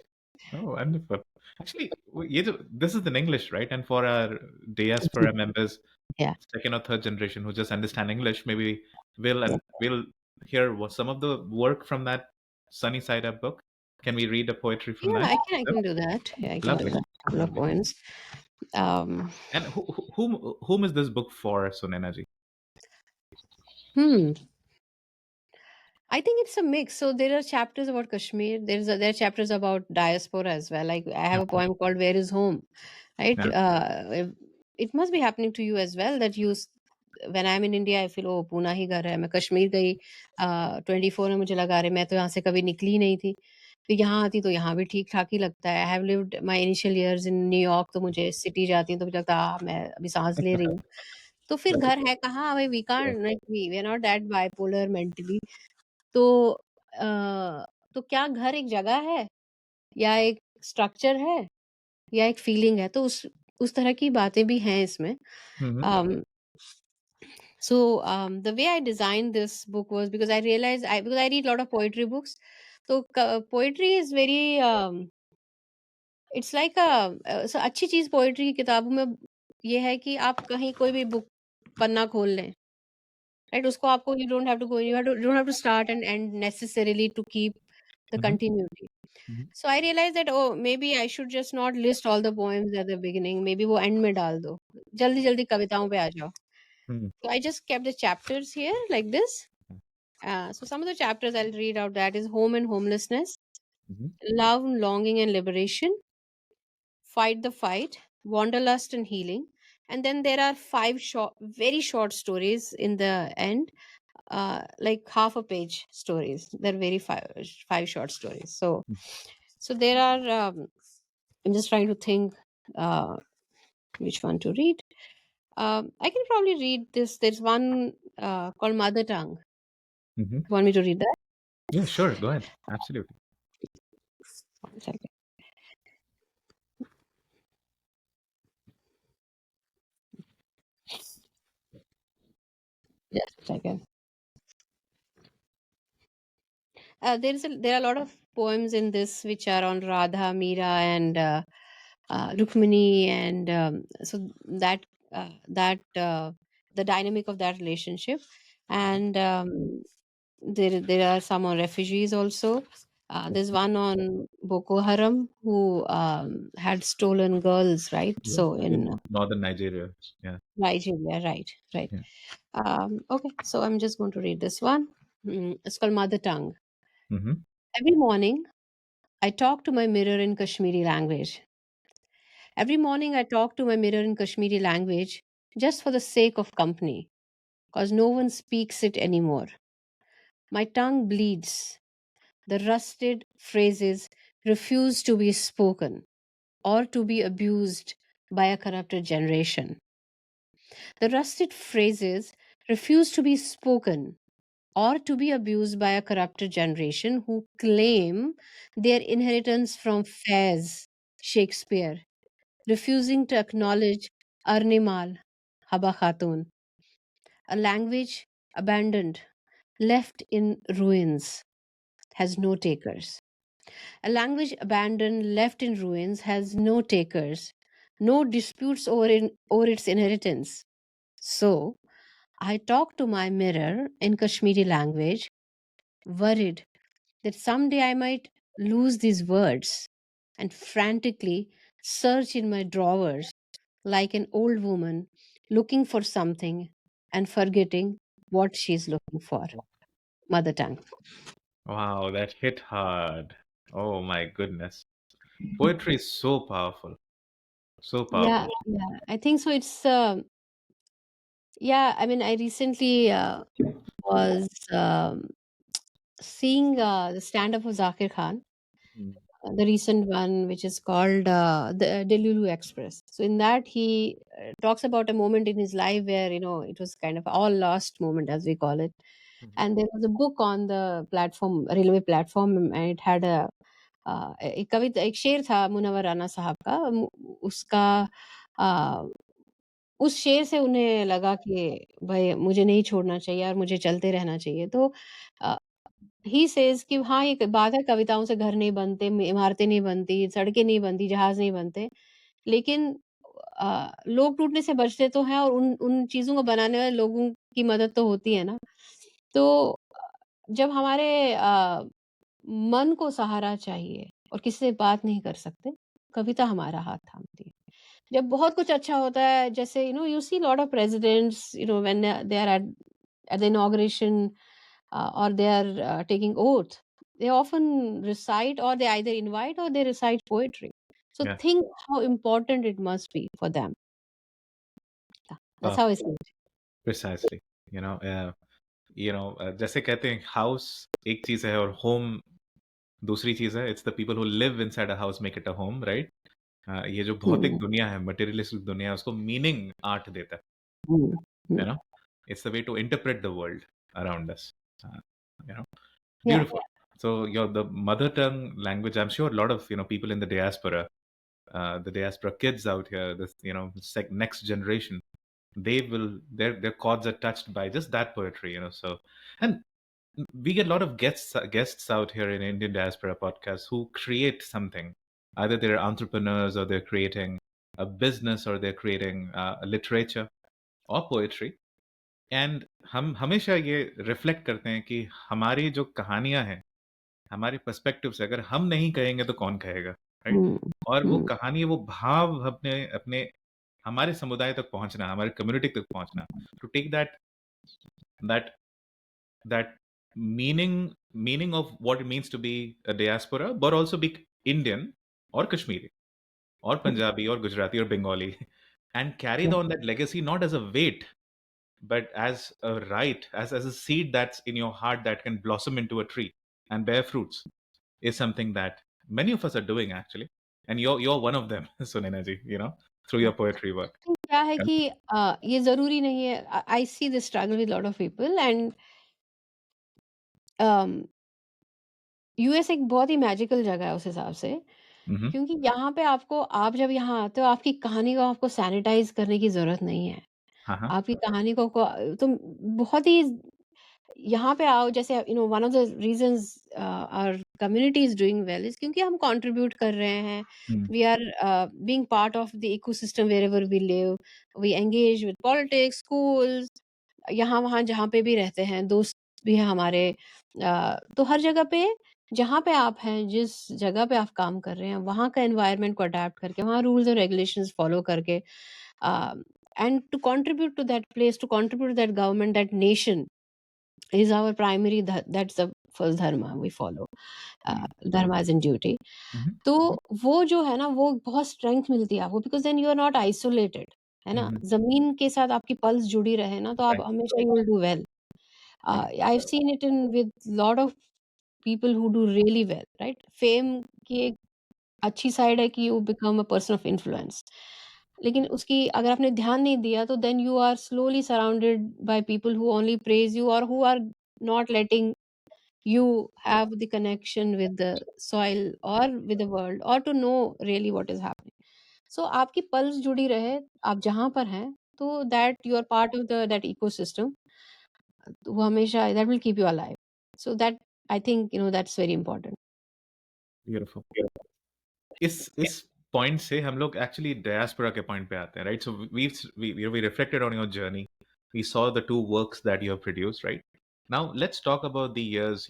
Oh, wonderful. Actually, this is in English, right? And for our diaspora members, या second or third generation who just understand English, maybe we'll hear what some of the work from that Sunny Side Up book. Can we read a poetry from Yeah, that? I Yep. can do that. Yeah, I can do Lovely, that. Couple of lovely. points. Um, And whom is this book for, Sunena ji? hmm. I think it's a mix. So there are chapters about Kashmir. There are chapters about diaspora as well. Like I have a Okay. poem called "Where Is Home," right? Yeah. It must be happening to you as well that when I'm in India, I feel oh Poona ही घर है। मैं कश्मीर गई 24 में, मुझे लगा अरे मैं तो यहाँ से कभी निकली नहीं थी। फिर यहाँ आती तो यहाँ भी ठीक ठाक ही लगता है। I have lived my initial years in New York, तो मुझे सिटी जाती हूँ तो मुझे लगता है मैं अभी सांस ले रही हूँ। तो फिर Right. घर है कहाँ? भाई we Yeah. Can't, like we are not that bipolar mentally. तो तो क्या घर एक जगह है, या एक स्ट्रक्चर है, या एक फीलिंग है? तो उस तरह की बातें भी हैं इसमें। Hmm. um, the way I designed this book was because I realized because I read a lot of poetry books. So poetry is very it's like a so अच्छी चीज पोएट्री की किताबों में ये है कि आप कहीं कोई भी बुक पन्ना खोल लें, राइट? उसको आपको you don't have to start and end necessarily to keep the Hmm. continuity. Hmm. So I realized that oh maybe I should just not list all the poems at the beginning, maybe वो end में डाल दो, जल्दी जल्दी कविताओं पे आ जाओ। Hmm. So I just kept the chapters here like this. So some of the chapters I'll read out, that is home and homelessness, Hmm. love, longing and liberation, fight the fight, wanderlust and healing. And then there are 5 short, very short stories in the end. like half a page stories. They're very five short stories. So there are. I'm just trying to think which one to read. I can probably read this. There's one called Mother Tongue. Mm-hmm. Want me to read that? Yeah, sure. Go ahead. Absolutely. One second. Just a second. There are a lot of poems in this which are on Radha, Meera, and Rukmini, and so that the dynamic of that relationship, and there are some on refugees also. There's one on Boko Haram who had stolen girls, right? Yeah. So in In northern Nigeria. Yeah. Nigeria, right, right. Yeah. Okay, so I'm just going to read this one. It's called Mother Tongue. Mm-hmm. Every morning, I talk to my mirror in Kashmiri language. Every morning, I talk to my mirror in Kashmiri language just for the sake of company, because no one speaks it anymore. My tongue bleeds. The rusted phrases refuse to be spoken or to be abused by a corrupted generation. The rusted phrases refuse to be spoken or to be abused by a corrupted generation who claim their inheritance from Faiz, Shakespeare, refusing to acknowledge Arnimal, Haba Khatun, a language abandoned, left in ruins, has no takers. A language abandoned, left in ruins, has no takers, no disputes over its inheritance. So, I talk to my mirror in Kashmiri language, worried that someday I might lose these words, and frantically search in my drawers like an old woman looking for something and forgetting what she's looking for. Mother tongue. Wow, that hit hard. Oh my goodness. Poetry is so powerful. So Yeah, powerful. yeah, I think so. It's yeah. I mean, I recently was seeing the stand-up of Zakir Khan, Mm. the recent one, which is called the Delulu Express. So in that, he talks about a moment in his life where it was kind of all lost moment, as we call it. Mhm. And there was a book on the platform, railway platform, and it had a एक कविता एक शेर था मुनव्वर राना साहब का उसका अ, उस शेर से उन्हें लगा कि भाई मुझे नहीं छोड़ना चाहिए और मुझे चलते रहना चाहिए तो ही सेज कि हाँ, ये बात है कविताओं से घर नहीं बनते, इमारतें नहीं बनती, सड़कें नहीं बनती, जहाज़ नहीं बनते। लेकिन लोग टूटने से बचते तो हैं और उन उन चीज़ों को बनाने वाले लोगों की मदद तो होती है ना। तो जब हमारे मन को सहारा चाहिए और किसी से बात नहीं कर सकते, कविता हमारा हाथ थामती है। जब बहुत कुछ अच्छा होता है जैसे you see lot of presidents when they are at the inauguration or they are taking oath, they often recite or they either invite or they recite poetry. So Yeah, think how important it must be for them. Yeah, that's how I powerful. see it. Precisely. जैसे कहते हैं house एक चीज है और home दूसरी चीज है. It's the people who live inside a house make it a home, right? ये जो भौतिक Hmm. दुनिया है, मटेरियलिस्टिक दुनिया है, उसको मीनिंग आर्ट देता है. Hmm. you Hmm. know it's the way to interpret the world around us. uh, you know Yeah. Beautiful. So your the mother tongue language, I'm sure a lot of people in the diaspora, the diaspora kids out here, this next generation, they will their chords are touched by just that poetry. So, and we get a lot of guests out here in Indian diaspora podcasts who create something. Either they're entrepreneurs or they're creating a business or they're creating literature or poetry. And हम हमेशा ये reflect करते हैं कि हमारी जो कहानियां हैं, हमारे पर्सपेक्टिव से अगर हम नहीं कहेंगे तो कौन कहेगा, राइट? Hmm. और वो Hmm. कहानी, वो भाव अपने अपने हमारे समुदाय तक पहुंचना, हमारे कम्युनिटी तक पहुंचना, to take that that meaning of what it means to be a diaspora, but also be Indian और कश्मीरी और Hmm. पंजाबी और गुजराती और Bengali, and carry Yeah. On that legacy not as a weight, but as a right, as a seed that's in your heart that can blossom into a tree and bear fruits, is something that many of us are doing actually, and you're one of them, Sunena ji, through your poetry work. तो क्या है Yeah. कि ये ज़रूरी नहीं है I see this struggle with lot of people and US एक बहुत ही मैजिकल जगह है उस हिसाब से, Mm-hmm. क्योंकि यहाँ पे आपको आप जब यहाँ आते हो आपकी कहानी को आपको सैनिटाइज़ करने की ज़रूरत नहीं है। Uh-huh. आपकी कहानी को तुम बहुत ही यहाँ पे आओ जैसे one of the reasons our community is doing well is क्योंकि हम कंट्रीब्यूट कर रहे हैं Mm. We are being part of the ecosystem wherever we live we engage with politics schools यहाँ वहाँ जहाँ पे भी रहते हैं दोस्त भी हैं हमारे तो हर जगह पे जहाँ पे आप हैं जिस जगह पे आप काम कर रहे हैं वहाँ का एनवायरनमेंट को अडेप्ट करके वहाँ रूल्स और रेगुलेशंस फॉलो करके and to contribute to that place to contribute that government that nation is our primary that's the first dharma we follow Mm. dharma is in duty Mm-hmm. तो वो जो है ना वो बहुत स्ट्रेंथ मिलती है आपको because then you are not isolated है ना Mm-hmm. जमीन के साथ आपकी पल्स जुड़ी रहे ना तो आप Right. हमेशा you will do well Right. I have seen it in with lot of people who do really well right fame की एक अच्छी साइड है कि you become a person of influence लेकिन उसकी अगर आपने ध्यान नहीं दिया तो then you are slowly surrounded by people who only praise you और who are not letting you have the connection with the soil or with the world or to know really what is happening. So आपकी pulse जुड़ी रहे आप जहाँ पर हैं तो that you are part of the that ecosystem तो वो हमेशा that will keep you alive. So that I think that's very important. Beautiful. इस पॉइंट से हम लोग एक्चुअली डायस्पोरा के पॉइंट पे आते हैं, right? So we reflected on your journey, we saw the two works that you have produced, right? Now let's talk about the years,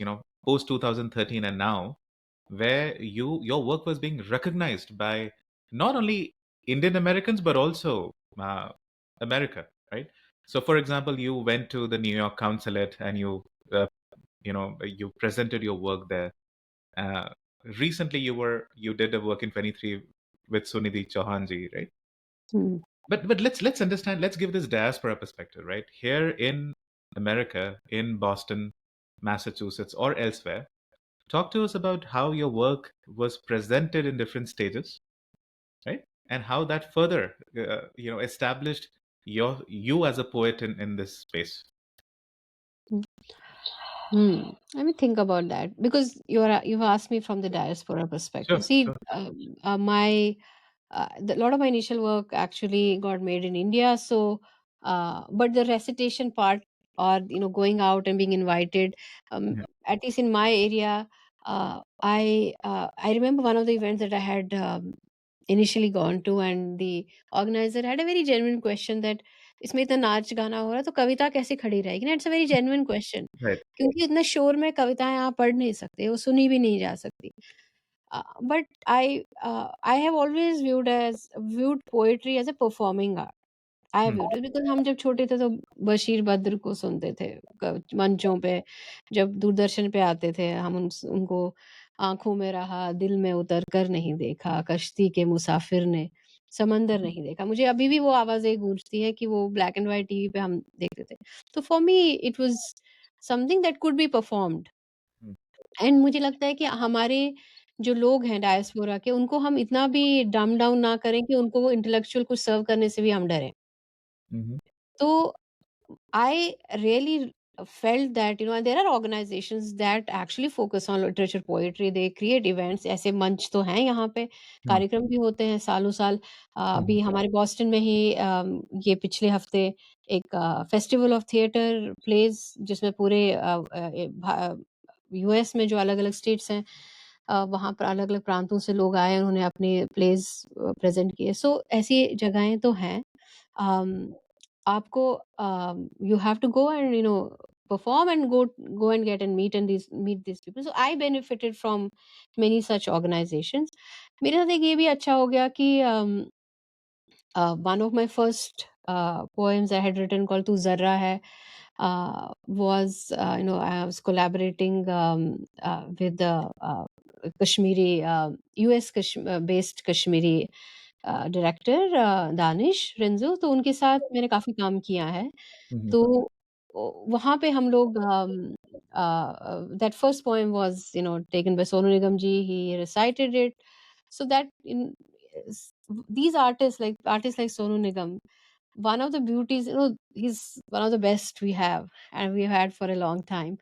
post 2013 and now, where your work was being recognized by not only Indian Americans but also uh, America, right? So for example, you went to the New York consulate and uh, you presented your work there. uh, Recently, you did a work in 23 with Sunidhi Chauhanji, right? Hmm. But let's understand. Let's give this diaspora perspective, right? Here in America, in Boston, Massachusetts, or elsewhere, talk to us about how your work was presented in different stages, right? And how that further, established you as a poet in this space. Let me think about that because you've asked me from the diaspora Sure, perspective. See, sure. my a lot of my initial work actually got made in India. So, but the recitation part, or going out and being invited, Yeah. at least in my area, I remember one of the events that I had initially gone to, and the organizer had a very genuine question that इसमें इतना नाच गाना हो रहा है तो कविता कैसे खड़ी रहेगी ना it's a very genuine question Right. क्योंकि इतना शोर में कविताएं आप पढ़ नहीं सकते वो सुनी भी नहीं जा सकती but I have always viewed poetry as a performing art. I have Hmm. viewed it because हम जब छोटे थे तो बशीर बद्र को सुनते थे मंचों पे जब दूरदर्शन पे आते थे हम उनको आंखों में रहा दिल में उतर कर नहीं देखा कश्ती के मुसाफिर ने समंदर नहीं देखा मुझे अभी भी वो आवाजें गूंजती है कि वो ब्लैक एंड व्हाइट टीवी पे हम देखते थे तो for me it was something that could be performed Hmm. And मुझे लगता है कि हमारे जो लोग हैं डायस्पोरा के उनको हम इतना भी डम डाउन ना करें कि उनको वो इंटेलेक्चुअल कुछ सर्व करने से भी हम डरें। Mm-hmm. तो I really felt that there are organizations that actually focus on literature poetry they create events ऐसे मंच तो हैं यहाँ पे Hmm. कार्यक्रम भी होते हैं सालों साल Hmm. अभी हमारे बॉस्टन में ही ये पिछले हफ्ते एक फेस्टिवल ऑफ थिएटर प्लेज जिसमें पूरे यूएस में जो अलग अलग स्टेट्स हैं वहाँ पर अलग अलग प्रांतों से लोग आए उन्होंने अपने प्लेज प्रेजेंट किए सो ऐसी जगहें तो हैं um, आपको you have to go and perform and go and get and meet these people so I benefited from many such organizations मेरे साथ एक ये भी अच्छा हो गया कि one of my first poems I had written called Tu Zarra Hai was I was collaborating with the Kashmiri US based Kashmiri director Danish Renzo, तो उनके साथ मैंने काफ़ी काम किया है। Mhm. तो वहाँ पे हम लोग that first poem was taken by Sonu Nigam ji, he recited it so that in these artists like Sonu Nigam, one of the beauties, he's one of the best we have and we've had for a long time.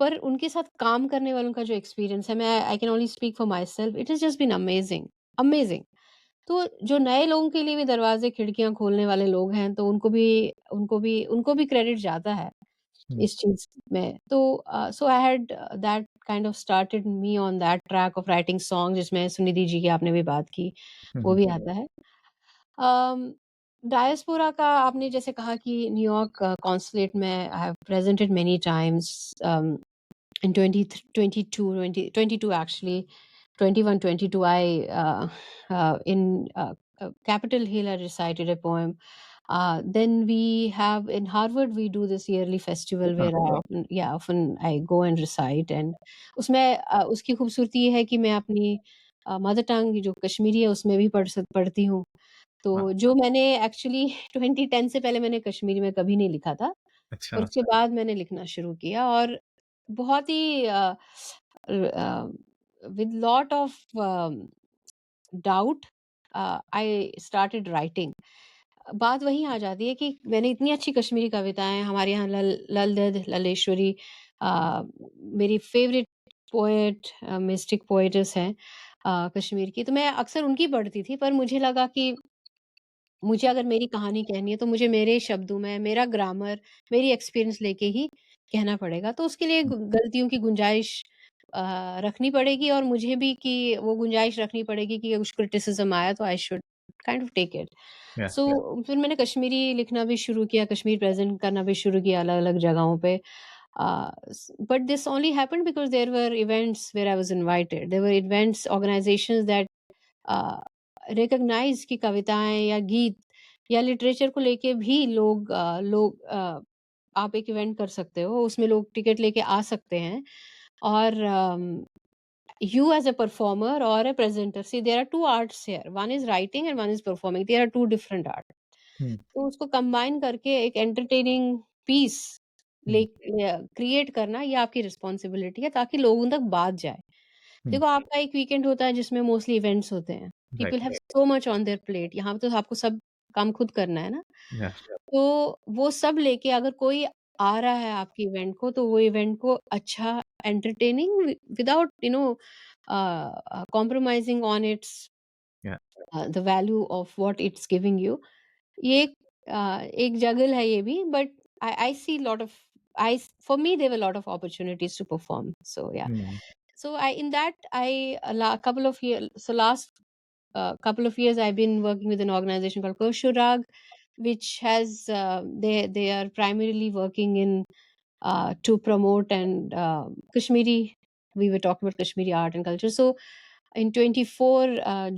पर उनके साथ काम करने वालों का जो experience है, मैं I can only speak for myself, it has just been amazing, amazing. तो जो नए लोगों के लिए भी दरवाज़े खिड़कियाँ खोलने वाले लोग हैं, तो उनको भी क्रेडिट जाता है Mhm. इस चीज़ में। तो so I had that kind of started me on that track of writing song, जिसमें सुनिधि जी की आपने भी बात की, वो Mhm. भी आता है। अम, डायस्पोरा का आपने जैसे कहा कि न्यूयॉर्क कॉन्सुलेट में I have presented many times, in 22 actually, 21 22 in Capitol Hill I recited a poem. Then we have in Harvard we do this yearly festival where I often I go and recite, and उसमें उसकी खूबसूरती ये है कि मैं अपनी mother tongue जो कश्मीरी है उसमें भी पढ़ती हूँ। तो Wow. जो मैंने एक्चुअली 2010 से पहले मैंने कश्मीरी में कभी नहीं लिखा था, और अच्छा। उसके बाद मैंने लिखना शुरू किया, और बहुत ही with lot of doubt I started writing. बात वहीं आ जाती है कि मैंने इतनी अच्छी कश्मीरी कविताएं, हमारे यहाँ लल दद ललेश्वरी मेरी फेवरेट पोएट, मिस्टिक पोएटस हैं कश्मीर की, तो मैं अक्सर उनकी पढ़ती थी, पर मुझे लगा कि मुझे अगर मेरी कहानी कहनी है तो मुझे मेरे शब्दों में, मेरा ग्रामर, मेरी एक्सपीरियंस लेके ही कहना पड़ेगा। तो उसके लिए गलतियों की गुंजाइश रखनी पड़ेगी, और मुझे भी कि वो गुंजाइश रखनी पड़ेगी कि कुछ क्रिटिसिज़्म आया तो I should kind of take it. Yeah. So फिर मैंने कश्मीरी लिखना भी शुरू किया, कश्मीर प्रेज़ेंट करना भी शुरू किया अलग-अलग जगहों पे। But this only happened because there were events where I was invited. There were events, organisations that recognise की कविताएं या गीत या लिटरेचर को लेके भी आप एक इवेंट कर सकते हो, उसमें लोग टिकट लेके आ सकते हैं, और you as a performer or a presenter, see there are two arts here, one is writing and one is performing, there are two different art। Hmm. तो उसको कंबाइन करके एक एंटरटेनिंग पीस Hmm. ले create करना, ये आपकी responsibility है, ताकि लोगों तक बात जाए। Hmm. देखो, आपका एक वीकेंड होता है जिसमें मोस्टली इवेंट्स होते हैं। Right. People have so much on their plate, यहाँ पे तो आपको सब काम खुद करना है ना। Yeah. तो वो सब लेके अगर कोई आ रहा है आपके इवेंट को, तो वो इवेंट को अच्छा, entertaining, without compromising on its Yeah. The value of what it's giving you. ये एक जगल है ये भी, but I see lot of I for me there were lot of opportunities to perform, so yeah. Hmm. So I in that I couple of years, so last couple of years I've been working with an organization called Koshurag, which has they are primarily working in to promote and Kashmiri. We were talking about Kashmiri art and culture. So in 24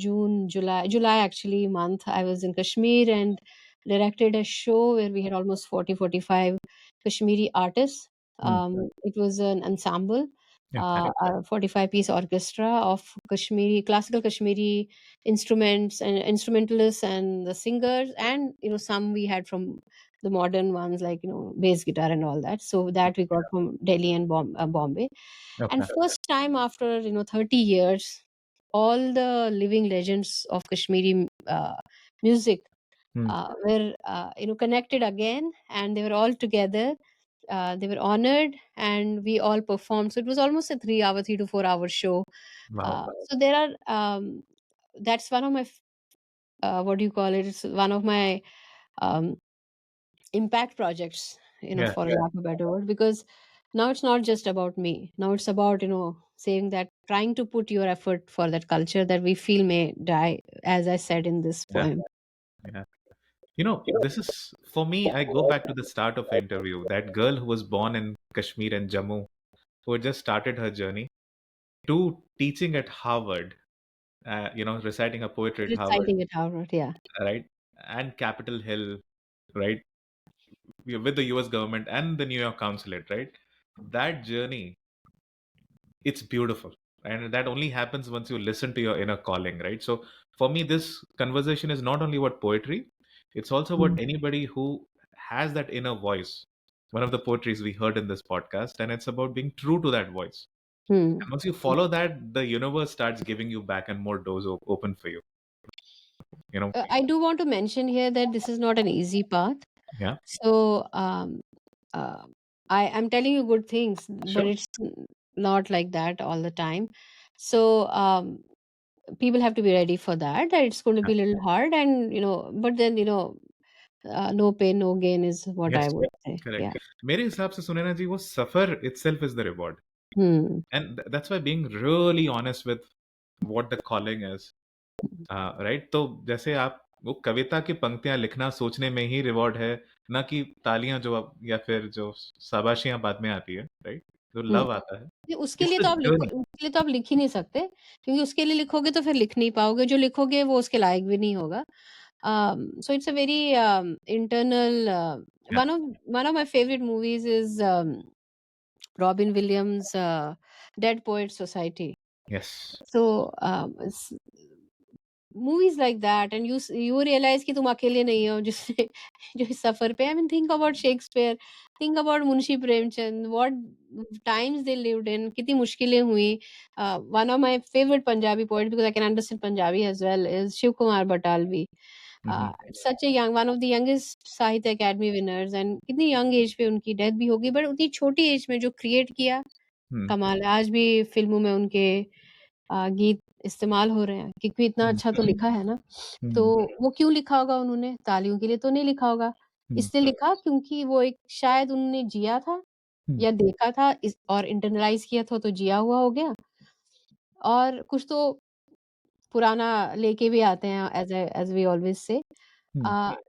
July actually month, I was in Kashmir and directed a show where we had almost 40-45 Kashmiri artists. Hmm. It was an ensemble, Okay. a 45-piece orchestra of Kashmiri, classical Kashmiri instruments and instrumentalists and the singers, and some we had from the modern ones, like bass guitar and all that. So that we got from Delhi and Bombay. And Okay. first time after 30 years, all the living legends of Kashmiri music Hmm. were connected again, and they were all together. They were honored, and we all performed. So it was almost a 3 to 4 hour show. Wow. So there are that's one of my what do you call it? It's one of my um, impact projects, Yeah. for lack of a better word, because now it's not just about me. Now it's about, saying that, trying to put your effort for that culture that we feel may die, as I said in this Yeah. poem. Yeah. This is for me. I go back to the start of the interview. That girl who was born in Kashmir and Jammu, who had just started her journey to teaching at Harvard, reciting a poetry at Harvard, Reciting it, Harvard, yeah. right? And Capitol Hill, right? With the US government and the New York consulate, right? That journey, it's beautiful. and that only happens once you listen to your inner calling, right? So for me, this conversation is not only about poetry, it's also about Mm. anybody who has that inner voice. One of the poetries we heard in this podcast, and it's about being true to that voice. Hmm. And once you follow that, the universe starts giving you back and more doors open for you. You know, I do want to mention here that this is not an easy path. yeah, So uh, I'm telling you good things, but sure, it's not like that all the time. So people have to be ready for that. That it's going to yeah. be a little hard, and but then no pain, no gain is what I Yes, would say. correct. Yeah. मेरे हिसाब से सुनैना जी वो suffer itself is the reward, Hmm. and that's why being really honest with what the calling is. Right, तो जैसे आप वो कविता की पंक्तियां लिखना सोचने में ही रिवॉर्ड है, ना कि तालियां जो अब या फिर जो शाबाशियां बाद में आती है, राइट, जो हम्म। लव आता है, नहीं, उसके इट्स लिए द तो आप लिखो, जर्नी। उसके लिए तो आप लिख ही नहीं सकते, क्योंकि उसके लिए लिखोगे तो फिर लिख नहीं पाओगे, जो लिखोगे वो उसके लायक भी नहीं होगा। So it's a very internal. या One of my favorite movies is Robin Williams' Dead Poets Society. Yes, So movies like that, and you realize कि तुम अकेले नहीं हो जिससे जो इस सफर पे। I mean, think about Shakespeare, think about Munshi Premchand, what times they lived in, कितनी मुश्किलें हुई। One of my favorite Punjabi poets, because I can understand Punjabi as well, is Shiv Kumar Batalvi. Such a young, one of the youngest साहित्य academy winners, and कितनी young age पे उनकी death भी होगी, but उतनी छोटी as में जो क्रिएट किया, कमाल है। आज भी फ़िल्मों में उनके गीत इस्तेमाल हो रहे हैं, क्योंकि इतना अच्छा तो लिखा है ना। तो वो क्यों लिखा होगा उन्होंने? तालियों के लिए तो नहीं लिखा होगा। इसलिए लिखा क्योंकि वो एक शायद उन्होंने जिया था या देखा था इस और इंटरनलाइज़ किया था, तो जिया हुआ हो गया। और कुछ तो पुराना लेके भी आते हैं, एज़ वी ऑलवेज़ से।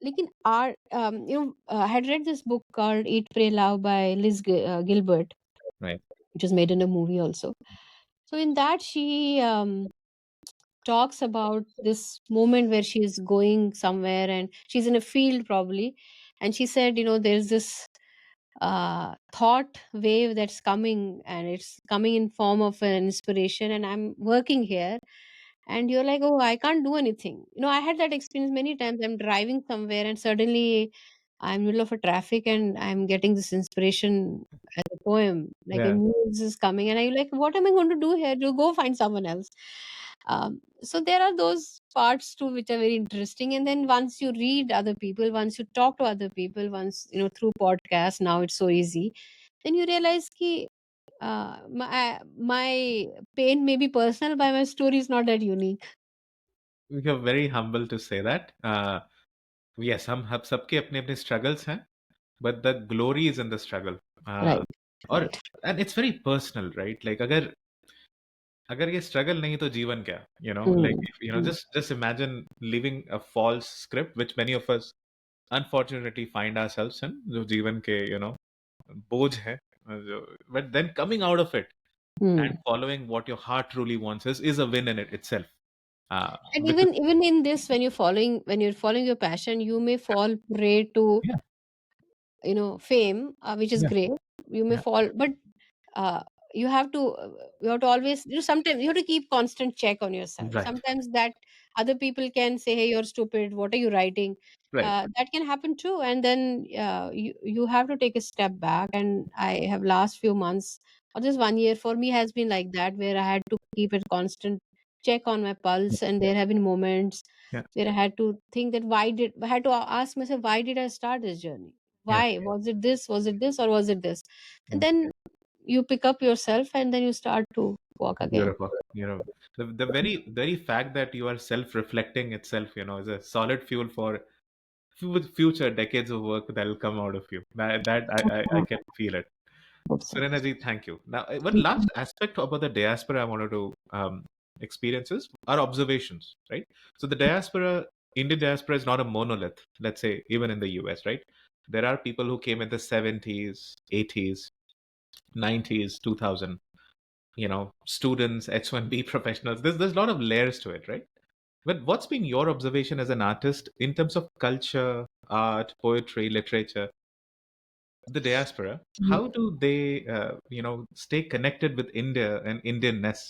लेकिन I had read this book called Eat, Pray, Love by Liz Gilbert, right, which was made in a movie also. So in that she talks about this moment where she is going somewhere and she's in a field probably, and she said, there's this thought wave that's coming, and it's coming in form of an inspiration, and I'm working here, and you're like, oh, I can't do anything. I had that experience many times. I'm driving somewhere and suddenly I'm in the middle of a traffic and I'm getting this inspiration as a poem, like a या muse is coming, and I'm like, what am I going to do here? To go find someone else. So there are those parts too which are very interesting. And then once you read other people, once you talk to other people, once through podcasts, now it's so easy. Then you realize ki my pain may be personal, but my story is not that unique. We are very humble to say that. Yes, हम सबके अपने अपने struggles हैं, but the glory is in the struggle. Right, और right. And it's very personal, right, like अगर अगर ये struggle नहीं तो जीवन क्या, like, Mm, mm, just imagine living a false script which many of us unfortunately find ourselves in, जो जीवन के बोझ है, जो, but then coming out of it and mm. following what your heart truly wants is a win in it itself. And Because even in this, when you're following your passion, you may fall prey to yeah, fame, which is yeah, great. You may yeah, fall, but uh, you have to always, sometimes you have to keep constant check on yourself. right, Sometimes that other people can say, hey, you're stupid, what are you writing? right, That can happen too, and then you have to take a step back. And I have last few months, or this 1 year for me has been like that, where I had to keep a constant check on my yeah, pulse, and there have been moments yeah, where I had to think that I had to ask myself, why did I start this journey? yeah, Why was it this? Was it this, or was it this? And yeah. then you pick up yourself, and then you start to walk again. Beautiful. The very fact that you are self-reflecting itself, is a solid fuel for future decades of work that will come out of you. That I Hope can feel it. so. Surena ji, thank you. Now, one last aspect about the diaspora I wanted to experiences are observations, right? So the diaspora, Indian diaspora is not a monolith, let's say, even in the US, right? There are people who came in the 70s, 80s, 90s, 2000, students, H1B professionals. There's a lot of layers to it, right? But what's been your observation as an artist in terms of culture, art, poetry, literature? The diaspora, Mhm. how do they stay connected with India and Indianness?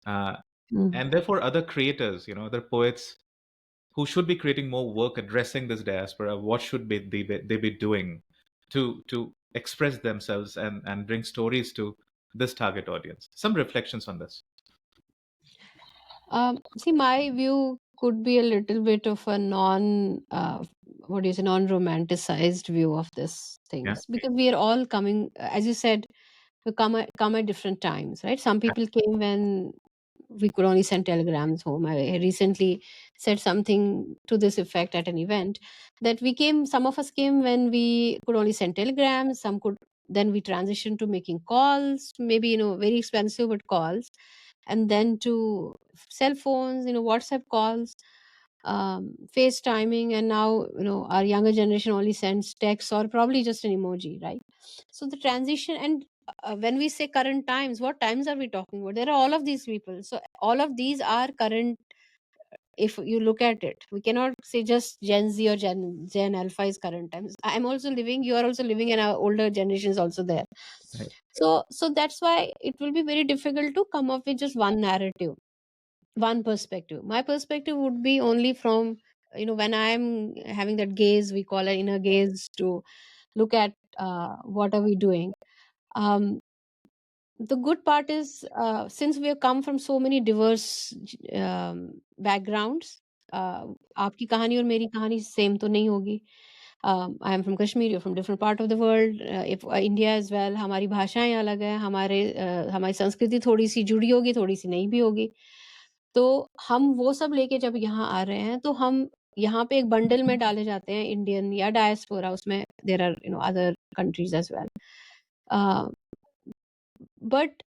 uh, Mm. and therefore other creators, other poets who should be creating more work addressing this diaspora, what should they be doing to express themselves and bring stories to this target audience? Some reflections on this. See, my view could be a little bit of a what do you say, non-romanticized view of this Yeah. things, because we are all coming, as you said, we come at different times, right? Some people came when we could only send telegrams home. I recently said something to this effect at an event, that some of us came when we could only send telegrams, some could, then we transitioned to making calls, maybe, very expensive, but calls, and then to cell phones, WhatsApp calls, FaceTiming, and now, our younger generation only sends text or probably just an emoji, right? So the transition, and when we say current times, what times are we talking about? There are all of these people. So all of these are current. If you look at it, we cannot say just Gen Z or Gen Alpha is current times. I'm also living, you are also living, and our older generation is also there. Right. So that's why it will be very difficult to come up with just one narrative, one perspective. My perspective would be only from, when I'm having that gaze, we call it inner gaze, to look at what are we doing. um, the good part is, since we have come from so many diverse backgrounds, uh, आपकी कहानी और मेरी कहानी same तो नहीं होगी. I am from Kashmir, you from different part of the world, if India as well. हमारी भाषाएं अलग हैं, हमारी संस्कृति थोड़ी सी जुड़ी होगी, थोड़ी सी नहीं भी होगी. तो हम वो सब लेके जब यहाँ आ रहे हैं, तो हम यहाँ पे एक बंडल में डाले जाते हैं, इंडियन या डायस्पोरा, उसमें there are other countries as well. But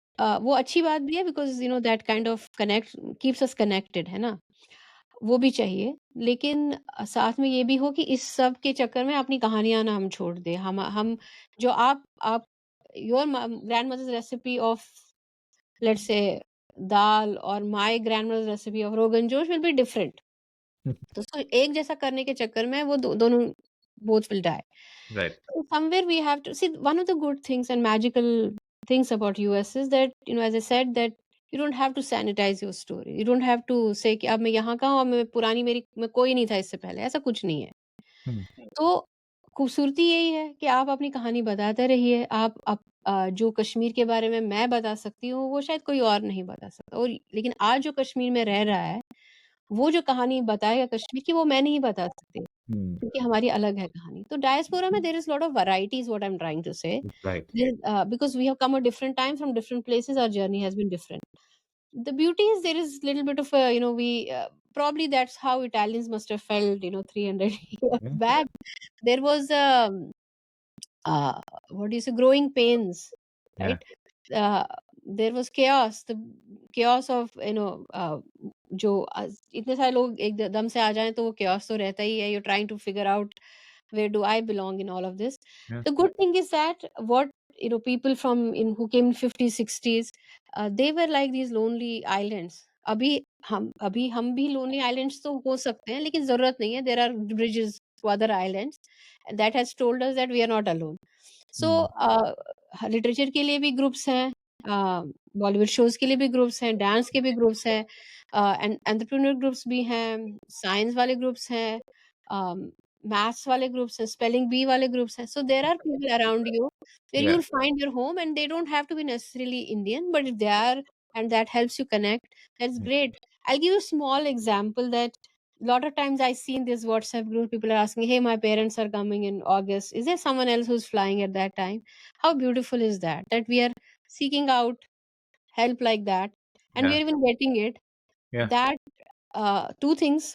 वो अच्छी बात भी है, because that kind of connect keeps us connected, है ना? वो भी चाहिए, लेकिन साथ में ये भी हो कि इस सब के चक्कर में अपनी कहानियाँ ना हम छोड़ दें. हम जो आप your grandmother's recipe of, let's say, dal और my grandmother's recipe of rogan josh will be different. तो उसको एक जैसा करने के चक्कर में वो दोनों both will die. Right. So somewhere we have to see, one of the good things and magical things about US is that, as I said, that you don't have to sanitize your story. You don't have to say कि अब मैं यहाँ का हूँ और मैं पुरानी मेरी मैं कोई नहीं था इससे पहले, ऐसा कुछ नहीं है. Hmm. तो खूबसूरती यही है कि आप अपनी कहानी बताते रहिए. जो कश्मीर के बारे में मैं बता सकती हूँ, वो शायद कोई और नहीं बता सकता. और लेकिन आज जो कश्मीर में रह रहा है, वो जो कहानी बताएगा कश्मीर की, वो मैं नहीं बता सकती, Hmm. क्योंकि हमारी अलग है कहानी. तो डायस्पोरा में there is lot of variety is what I am trying to say. Right. Because we have come a different time from different places, our journey has been different. The beauty is there is little bit of a, we probably that's how Italians must have felt, 300 years Yeah. back. There was uh, what do you say, growing pains, Yeah. right? uh, there was chaos, the chaos of, जो इतने सारे लोग एकदम से आ जाएं, तो वो chaos तो रहता ही है. You're trying to figure out where do I belong in all of this. Yeah. The good thing is that what, people from in who came in 50s 60s, they were like these lonely islands. अभी हम भी lonely islands तो हो सकते हैं, लेकिन जरूरत नहीं है. There are bridges to other islands, and that has told us that we are not alone. So Hmm. Literature के लिए भी ग्रुप्स हैं, बॉलीवुड शोज के लिए भी ग्रुप्स हैं, डांस के भी ग्रुप्स हैं, एंड एंटरप्रेन्योर ग्रुप्स भी हैं, साइंस वाले ग्रुप्स हैं, मैथ्स वाले ग्रुप्स हैं, स्पेलिंग बी वाले ग्रुप्स हैं. So there are people around you where you Yeah. Will find your home, and they don't have to be necessarily Indian, but if they are and that helps you connect, that's Hmm. great. I'll give you a small example that lot of times I see in this WhatsApp group, people are asking, hey, my parents are coming in August. Is there someone else who's flying at that time? How beautiful is that? That we are seeking out help like that, and we Yeah. are even getting it. Yeah. That two things.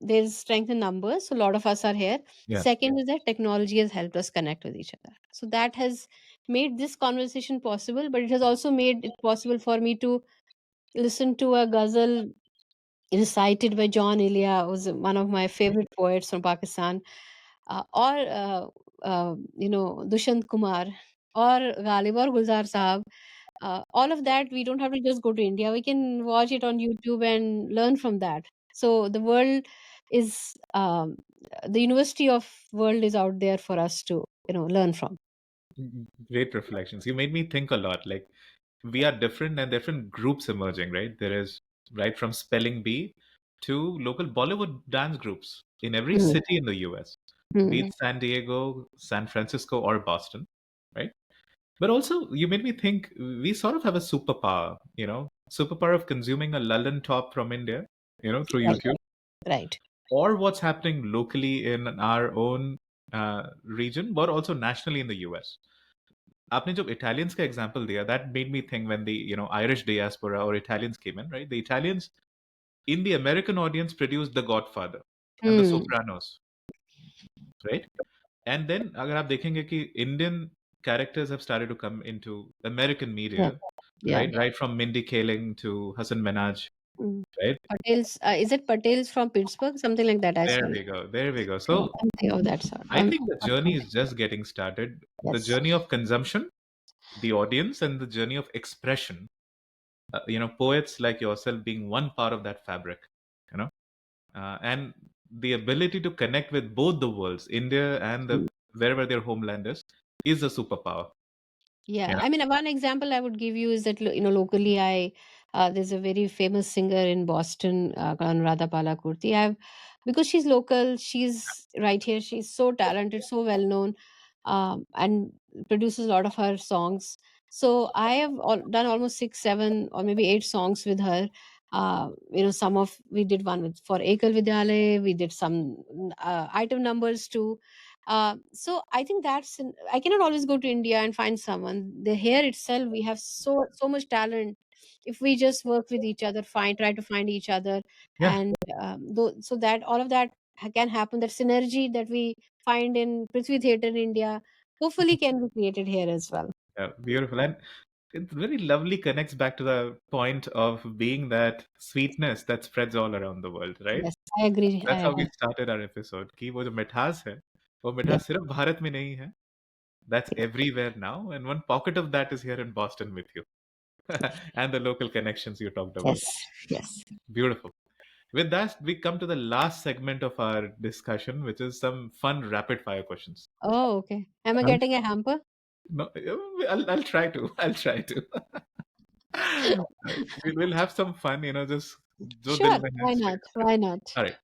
There's strength in numbers. So a lot of us are here. Yeah. Second is that technology has helped us connect with each other. So that has made this conversation possible, but it has also made it possible for me to listen to a ghazal recited by John Elia, who's one of my favorite poets from Pakistan, or Dushant Kumar, or Ghalib, or Gulzar Saab. All of that, we don't have to just go to India. We can watch it on YouTube and learn from that. So the world is, the university of world is out there for us to, learn from. Great reflections. You made me think a lot. Like, we are different and different groups emerging, right? There is right from spelling bee to local Bollywood dance groups in every Hmm. city in the US, be it Hmm. San Diego, San Francisco, or Boston, right? But also, you made me think we sort of have a superpower, superpower of consuming a Lullen top from India, through Right. YouTube, Right. or what's happening locally in our own region, but also nationally in the US. आपने जो Italians का example दिया, that made me think when the Irish diaspora or Italians came in, right? The Italians in the American audience produced The Godfather and The Hmm. Sopranos, right? And then अगर आप देखेंगे कि Indian characters have started to come into American Yeah. media, Yeah. right? Right from Mindy Kaling to Hassan Minhaj, Mm. right? Patels, is it Patels from Pittsburgh? Something like that as There well. we go. There we go. Yeah, So something of that sort. I think the journey is just getting started. The Yes. journey of consumption, the audience, and the journey of expression. Poets like yourself being one part of that fabric. You know, and the ability to connect with both the worlds, India and the Mm. wherever their homeland is a superpower. Yeah, You know, I mean, one example I would give you is that locally, I there's a very famous singer in Boston, called Anuradha Palakurti. I've because she's local, she's right here. She's so talented, so well known, and produces a lot of her songs. So I have done almost 6, 7, or maybe 8 songs with her. Some of we did one with for Ekal Vidyalay. We did some item numbers too. So I think I cannot always go to India and find someone. The here itself, we have so much talent. If we just work with each other, try to find each other, yeah, and so that all of that can happen. That synergy that we find in Prithvi Theatre in India, hopefully, can be created here as well. yeah, beautiful, and it very lovely connects back to the point of being that sweetness that spreads all around the world, right? Yes, I agree. That's how we started our episode. कि वो जो मिठास है, वो Yes, मिठास सिर्फ भारत में नहीं है. That's everywhere now, and one pocket of that is here in Boston with you, and the local connections you talked about. yes, yes. Beautiful. With that, we come to the last segment of our discussion, which is some fun rapid fire questions. Oh, okay. Am I Um, getting a hamper? no, I'll try to. I'll try to. We'll have some fun, just जो दिल Sure. में है Why not? share. Why not? All right.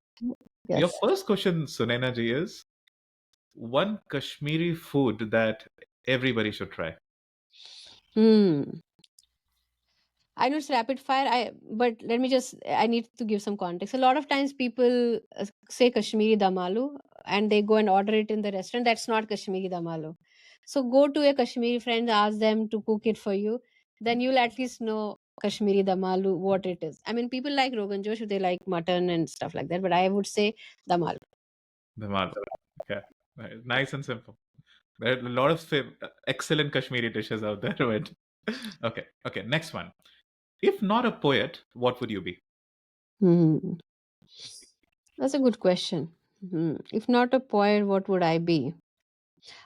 Your Yes. first question, Sunaina ji, is one Kashmiri food that everybody should try. Hmm. I know it's rapid fire. But let me just. I need to give some context. A lot of times people say Kashmiri dum aloo, and they go and order it in the restaurant. That's not Kashmiri dum aloo. So go to a Kashmiri friend, ask them to cook it for you. Then you'll at least know Kashmiri dum aloo what it is. I mean, people like Rogan Josh, they like mutton and stuff like that. But I would say dum aloo. Dhamal. Okay. Right. Nice and simple. There are a lot of excellent Kashmiri dishes out there. But okay. Okay. Next one. If not a poet, what would you be? Hmm. That's a good question. If not a poet, what would I be?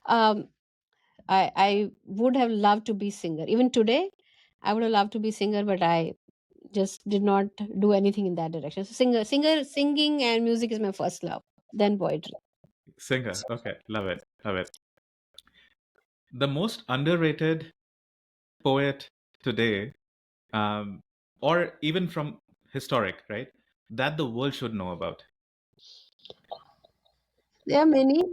Um, I would have loved to be singer. Even today, I would have loved to be singer, but I just did not do anything in that direction. So singing and music is my first love. Then poetry. Singer. Okay. Love it. Love it. The most underrated poet today, um, or even from historic, right? That the world should know about. There are many.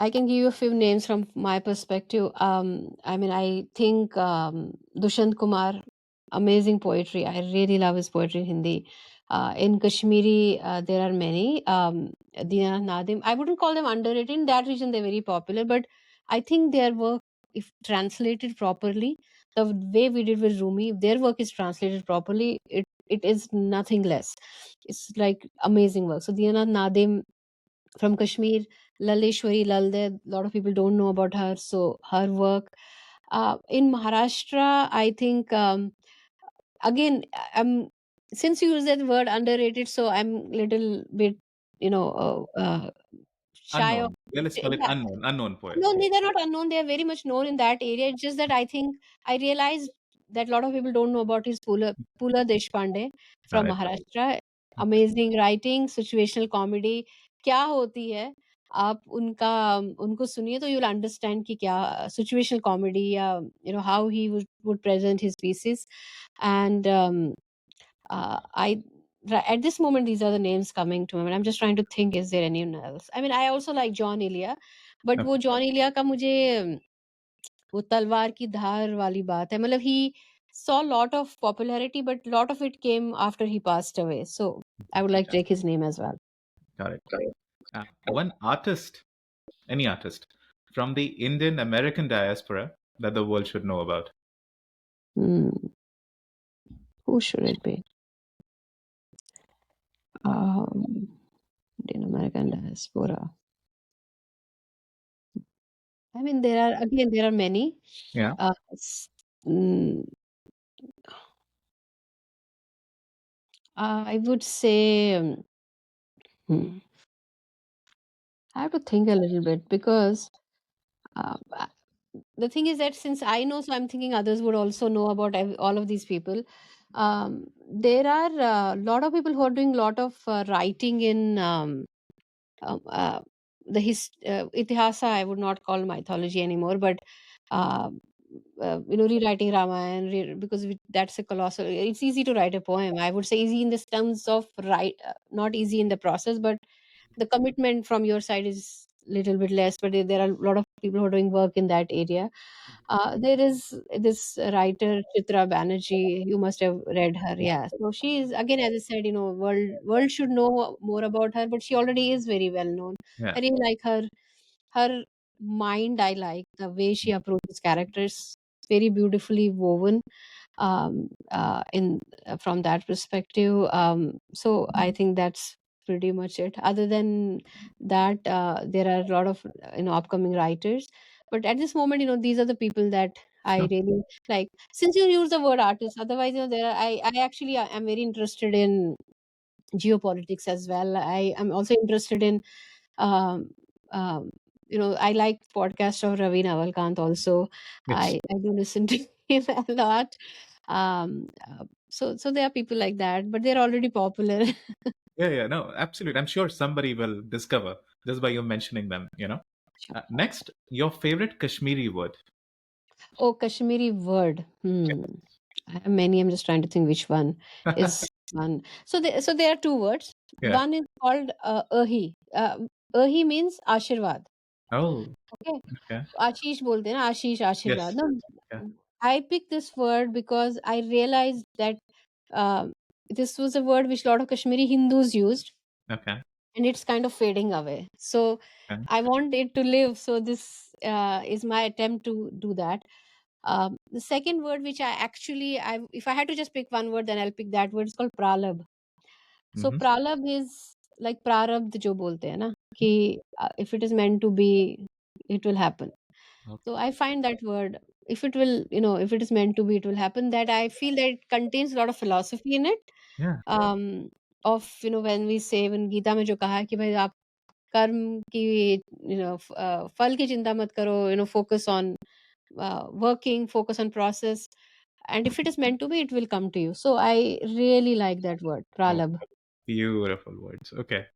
I can give you a few names from my perspective. I mean, I think Dushant Kumar, amazing poetry. I really love his poetry in Hindi. In Kashmiri, there are many. Dina Nadim, I wouldn't call them underrated. In that region, they're very popular, but I think their work, if translated properly, the way we did with Rumi, if their work is translated properly, it is nothing less. It's like amazing work. So Dina Nadim from Kashmir, Laleshwari Lalde. A lot of people don't know about her. So her work in Maharashtra, I think again, I'm since you use that word underrated, so I'm little bit shy of. Unknown. Yeah, let's call it Yeah, unknown. Unknown poet. no, they're not unknown. They are very much known in that area. It's just that I think I realized that a lot of people don't know about his Pula Deshpande from Right. Maharashtra. Amazing writing, situational comedy. क्या होती है आप उनका उनको सुनिए तो you will understand कि क्या सिचुएशनल कॉमेडी या how he would present his pieces and I at this moment these are the names coming to me and I'm just trying to think is there anyone else. I mean I also like John Elia but वो Okay. John Elia का मुझे वो तलवार की धार वाली बात है मतलब he saw lot of popularity but lot of it came after he passed away so I would like to Yeah, take his name as well. got it. One artist, any artist, from the Indian American diaspora that the world should know about. Hmm. Who should it be? Indian American diaspora. I mean, there are many. Yeah. Uh, s- mm, I would say, hmm, I have to think a little bit because uh, the thing is that since I know, so I'm thinking others would also know about all of these people. There are a lot of people who are doing a lot of writing in um, uh, itihasa. I would not call mythology anymore, but uh, rewriting Ramayana because that's a colossal. It's easy to write a poem. I would say easy in the terms of not easy in the process, but the commitment from your side is little bit less. But there are a lot of people who are doing work in that area. There is this writer Chitra Banerjee. You must have read her, yeah. So she is again, as I said, world should know more about her, but she already is very well known. Yeah. I really like her mind. I like the way she approaches characters, very beautifully woven. In From that perspective, so I think that's pretty much it. Other than that, there are a lot of upcoming writers but at this moment, these are the people that I Sure. really like. Since you use the word artist, otherwise, I actually am very interested in geopolitics as well. I am also interested in, um, I like podcast of Ravi Navalkant also. Yes. I do listen to him a lot. So there are people like that, but they're already popular. Yeah, yeah, no, absolutely. I'm sure somebody will discover just by you mentioning them. Next, your favorite Kashmiri word. Oh, Kashmiri word. I have many. I'm just trying to think which one is one. So there are two words. Yeah. One is called ahi. Ahi means Ashirwad. Oh, Okay. okay. Ashish bolte हैं ना आशीष आशीर्वाद Yes. no Yeah. I picked this word because I realized that um, this was a word which a lot of Kashmiri Hindus used Okay. and it's kind of fading away so Okay. I want it to live so this is my attempt to do that. The second word which if I had to just pick one word, then I'll pick that word. It's called pralab. So Mm-hmm. pralab is like prarabdh जो बोलते हैं ना कि if it is meant to be, it will happen. So I find that word, if it will, if it is meant to be, it will happen. That I feel that it contains a lot of philosophy in it. Yeah. Um, of when we say when Gita में जो कहा है कि भाई आप कर्म की फल की चिंता मत करो, focus on working, focus on process, and if it is meant to be, it will come to you. So I really like that word, Oh, pralab. beautiful words. Okay.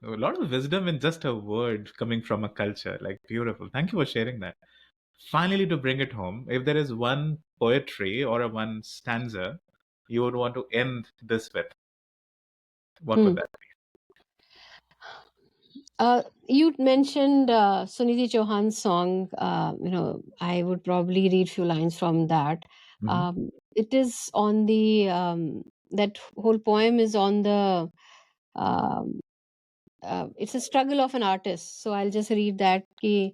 A lot of wisdom in just a word coming from a culture. Like, beautiful. Thank you for sharing that. Finally, to bring it home, if there is one poetry or a one stanza you would want to end this with, what would Hmm. that You mentioned Sunidhi Chauhan's song. I would probably read few lines from that. be? Hmm. It is on the that whole poem is on the. Um, it's a struggle of an artist. So I'll just read that. कि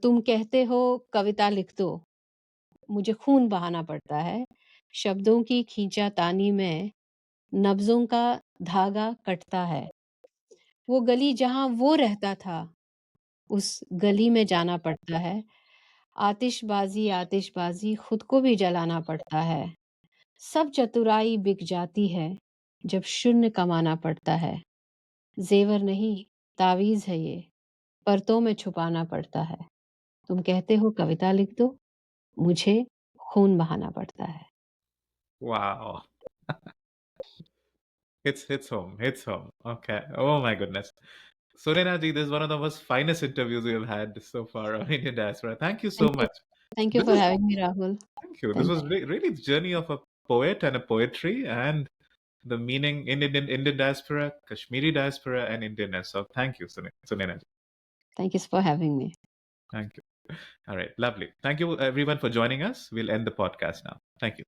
तुम कहते हो कविता लिख दो मुझे खून बहाना पड़ता है शब्दों की खींचातानी में नब्जों का धागा कटता है वो गली जहां वो रहता था उस गली में जाना पड़ता है आतिशबाजी खुद को भी जलाना पड़ता है सब चतुराई बिक जाती है जब शून्य कमाना पड़ता है जेवर नहीं तावीज है ये परतों में छुपाना पड़ता है तुम कहते हो कविता लिख दो मुझे खून बहाना पड़ता है Wow. It's home. It's home. Okay. Oh my goodness. Sunena ji, this is one of the most finest interviews we have had so far on Indian diaspora. Thank you so Thank you. much. Thank you This for is having me, Rahul. Thank you. This Thank was you. really the journey of a poet and a poetry and the meaning in Indian diaspora, Kashmiri diaspora, and Indianness. So thank you, Sunena ji. Thank you for having me. Thank you. All right, lovely. Thank you everyone for joining us. We'll end the podcast now. Thank you.